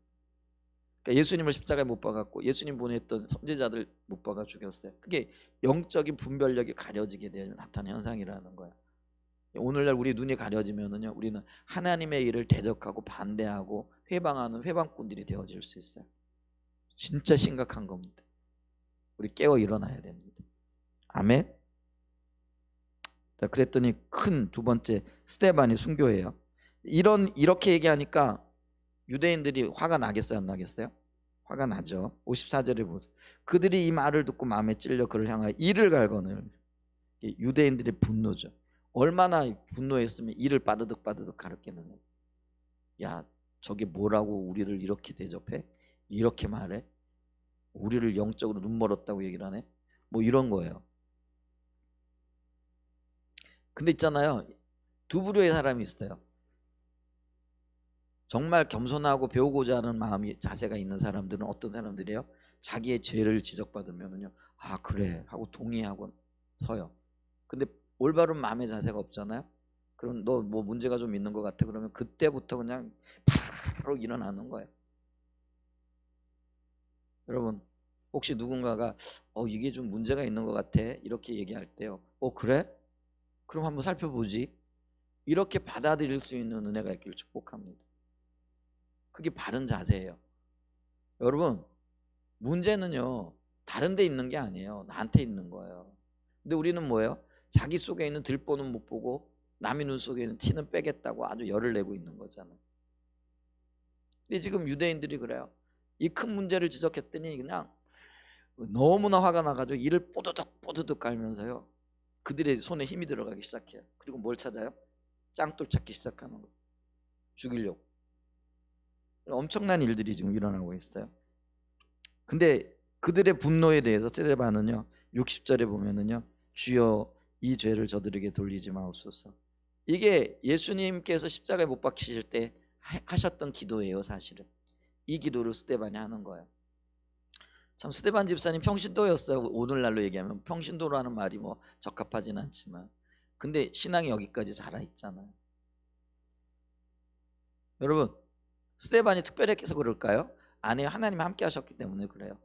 그러니까 예수님을 십자가에 못 박았고 예수님 보냈던 선지자들 못 박아 죽였어요. 그게 영적인 분별력이 가려지게 되는 나타나는 현상이라는 거야. 오늘날 우리 눈이 가려지면은요, 우리는 하나님의 일을 대적하고 반대하고 회방하는 회방꾼들이 되어질 수 있어요. 진짜 심각한 겁니다. 우리 깨어 일어나야 됩니다. 아멘. 자, 그랬더니 큰 두 번째 스데반이 순교해요. 이렇게 얘기하니까 유대인들이 화가 나겠어요, 안 나겠어요? 화가 나죠. 54절에 보세요. 그들이 이 말을 듣고 마음에 찔려 그를 향하여 이를 갈거늘. 유대인들의 분노죠. 얼마나 분노했으면 이를 빠드득 가르치느냐. 야, 저게 뭐라고 우리를 이렇게 대접해? 이렇게 말해? 우리를 영적으로 눈멀었다고 얘기를 하네? 뭐 이런 거예요. 근데 있잖아요, 두 부류의 사람이 있어요. 정말 겸손하고 배우고자 하는 마음이 자세가 있는 사람들은 어떤 사람들이에요? 자기의 죄를 지적받으면요, 아 그래 하고 동의하고 서요. 근데 올바른 마음의 자세가 없잖아요. 그럼 너 뭐 문제가 좀 있는 것 같아. 그러면 그때부터 그냥 바로 일어나는 거예요. 여러분, 혹시 누군가가 이게 좀 문제가 있는 것 같아 이렇게 얘기할 때요, 그래? 그럼 한번 살펴보지. 이렇게 받아들일 수 있는 은혜가 있기를 축복합니다. 그게 바른 자세예요. 여러분, 문제는요 다른 데 있는 게 아니에요. 나한테 있는 거예요. 근데 우리는 뭐예요? 자기 속에 있는 들보는 못 보고 남의 눈 속에 있는 티는 빼겠다고 아주 열을 내고 있는 거잖아요. 근데 지금 유대인들이 그래요. 이 큰 문제를 지적했더니 그냥 너무나 화가 나가지고 이를 뽀드득 깔면서요, 그들의 손에 힘이 들어가기 시작해요. 그리고 뭘 찾아요? 짱돌 찾기 시작하는 거예요. 죽이려고. 엄청난 일들이 지금 일어나고 있어요. 근데 그들의 분노에 대해서 스데반은요 60절에 보면은요, 주여 이 죄를 저들에게 돌리지 마옵소서. 이게 예수님께서 십자가에 못 박히실 때 하셨던 기도예요. 사실은 이 기도를 스데반이 하는 거예요. 참, 스데반 집사님 평신도였어요. 오늘날로 얘기하면 평신도라는 말이 뭐 적합하지는 않지만, 근데 신앙이 여기까지 자라 있잖아요. 여러분, 스데반이 특별했해서 그럴까요? 아니에요. 하나님 함께 하셨기 때문에 그래요.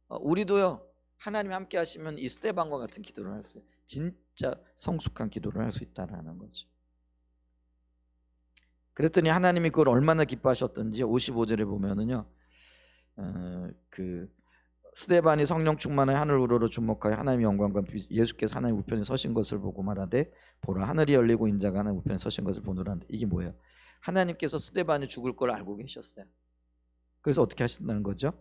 우리도요, 하나님 함께 하시면 이 스데반과 같은 기도를 할 수 있어요. 진짜 성숙한 기도를 할 수 있다는 거죠. 그랬더니 하나님이 그걸 얼마나 기뻐하셨던지 55절에 보면은요, 그 스데반이 성령 충만하여 하늘 우러러 주목하여 하나님의 영광과 예수께서 하나님 우편에 서신 것을 보고 말하되 보라 하늘이 열리고 인자가 하나님 우편에 서신 것을 보노라는데, 이게 뭐예요? 하나님께서 스데반이 죽을 걸 알고 계셨어요. 그래서 어떻게 하신다는 거죠?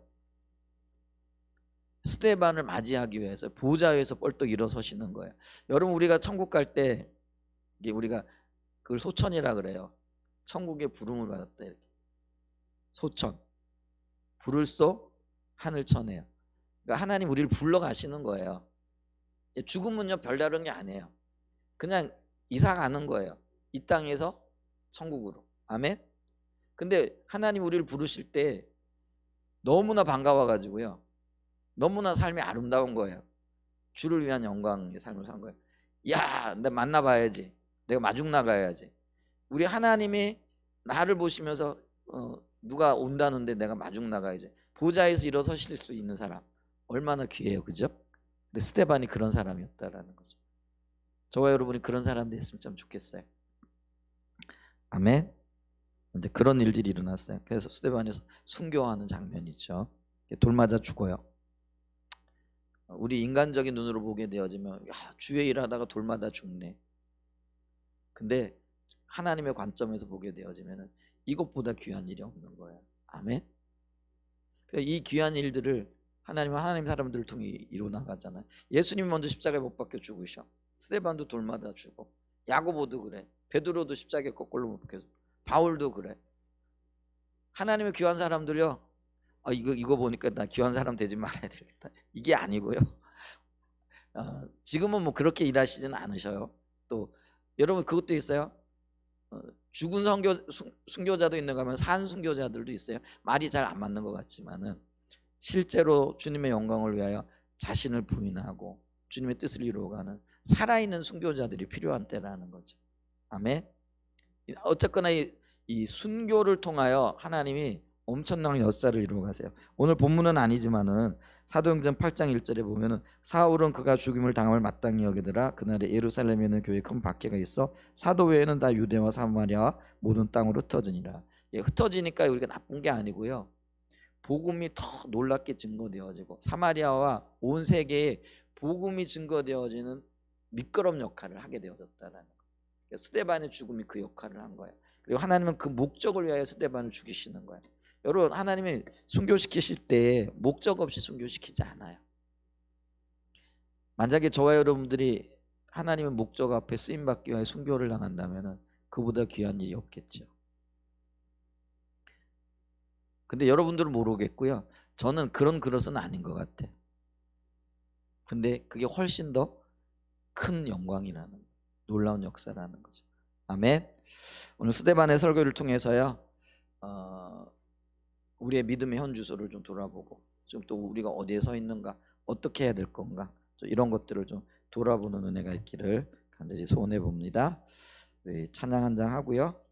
스데반을 맞이하기 위해서 보좌에서 뻘떡 일어서시는 거예요. 여러분, 우리가 천국 갈 때 우리가 그걸 소천이라 그래요. 천국의 부름을 받았다 이렇게. 소천, 부를 소 하늘천이에요. 그러니까 하나님 우리를 불러 가시는 거예요. 죽음은요 별다른 게 아니에요. 그냥 이사 가는 거예요. 이 땅에서 천국으로. 아멘. 근데 하나님 우리를 부르실 때 너무나 반가워 가지고요, 너무나 삶이 아름다운 거예요. 주를 위한 영광의 삶을 산 거예요. 야, 내가 만나봐야지. 내가 마중 나가야지. 우리 하나님이 나를 보시면서 누가 온다는데 내가 마중 나가야지. 보좌에서 일어서실 수 있는 사람 얼마나 귀해요, 그죠? 근데 스데반이 그런 사람이었다라는 거죠. 저와 여러분이 그런 사람 됐으면 참 좋겠어요. 아멘. 이제 그런 일들이 일어났어요. 그래서 스데반에서 순교하는 장면이죠. 돌 맞아 죽어요. 우리 인간적인 눈으로 보게 되어지면 야, 주의 일하다가 돌 맞아 죽네. 근데 하나님의 관점에서 보게 되어지면 이것보다 귀한 일이 없는 거예요. 아멘. 그러니까 이 귀한 일들을 하나님 사람들을 통해 이루어 나가잖아요. 예수님이 먼저 십자가에 못 박혀 죽으셔. 스데반도 돌 맞아 죽어. 야고보도 그래. 베드로도 십자가에 거꾸로 못 박혀. 바울도 그래. 하나님의 귀한 사람들요. 이거 보니까 나 귀한 사람 되지 말아야 되겠다. 이게 아니고요. 지금은 뭐 그렇게 일하시지는 않으셔요. 또 여러분 그것도 있어요. 죽은 순교자도 있는가 하면 산 순교자들도 있어요. 말이 잘 안 맞는 것 같지만은 실제로 주님의 영광을 위하여 자신을 부인하고 주님의 뜻을 이루어가는 살아있는 순교자들이 필요한 때라는 거죠. 아멘. 어쨌거나 이 순교를 통하여 하나님이 엄청난 역사를 이루어가세요. 오늘 본문은 아니지만은 사도행전 8장 1절에 보면은 사울은 그가 죽임을 당함을 마땅히 여기더라. 그날에 예루살렘에 있는 교회에 큰 박해가 있어 사도 외에는 다 유대와 사마리아 모든 땅으로 흩어지니라. 흩어지니까 우리가 나쁜 게 아니고요. 복음이 더 놀랍게 증거되어지고 사마리아와 온 세계에 복음이 증거되어지는 미끄럼 역할을 하게 되어졌다라는 거예요. 스데반의 죽음이 그 역할을 한 거예요. 그리고 하나님은 그 목적을 위하여 스데반을 죽이시는 거예요. 여러분 하나님이 순교시키실 때 목적 없이 순교시키지 않아요. 만약에 저와 여러분들이 하나님의 목적 앞에 쓰임받기 위해 순교를 당한다면 그보다 귀한 일이 없겠죠. 근데 여러분들은 모르겠고요. 저는 그런 그릇은 아닌 것 같아요. 근데 그게 훨씬 더 큰 영광이라는 놀라운 역사라는 거죠. 아멘. 오늘 스데반의 설교를 통해서요. 우리의 믿음의 현주소를 좀 돌아보고 좀 또 우리가 어디에 서 있는가 어떻게 해야 될 건가 이런 것들을 좀 돌아보는 은혜가 있기를 간절히 소원해 봅니다. 찬양 한 장 하고요.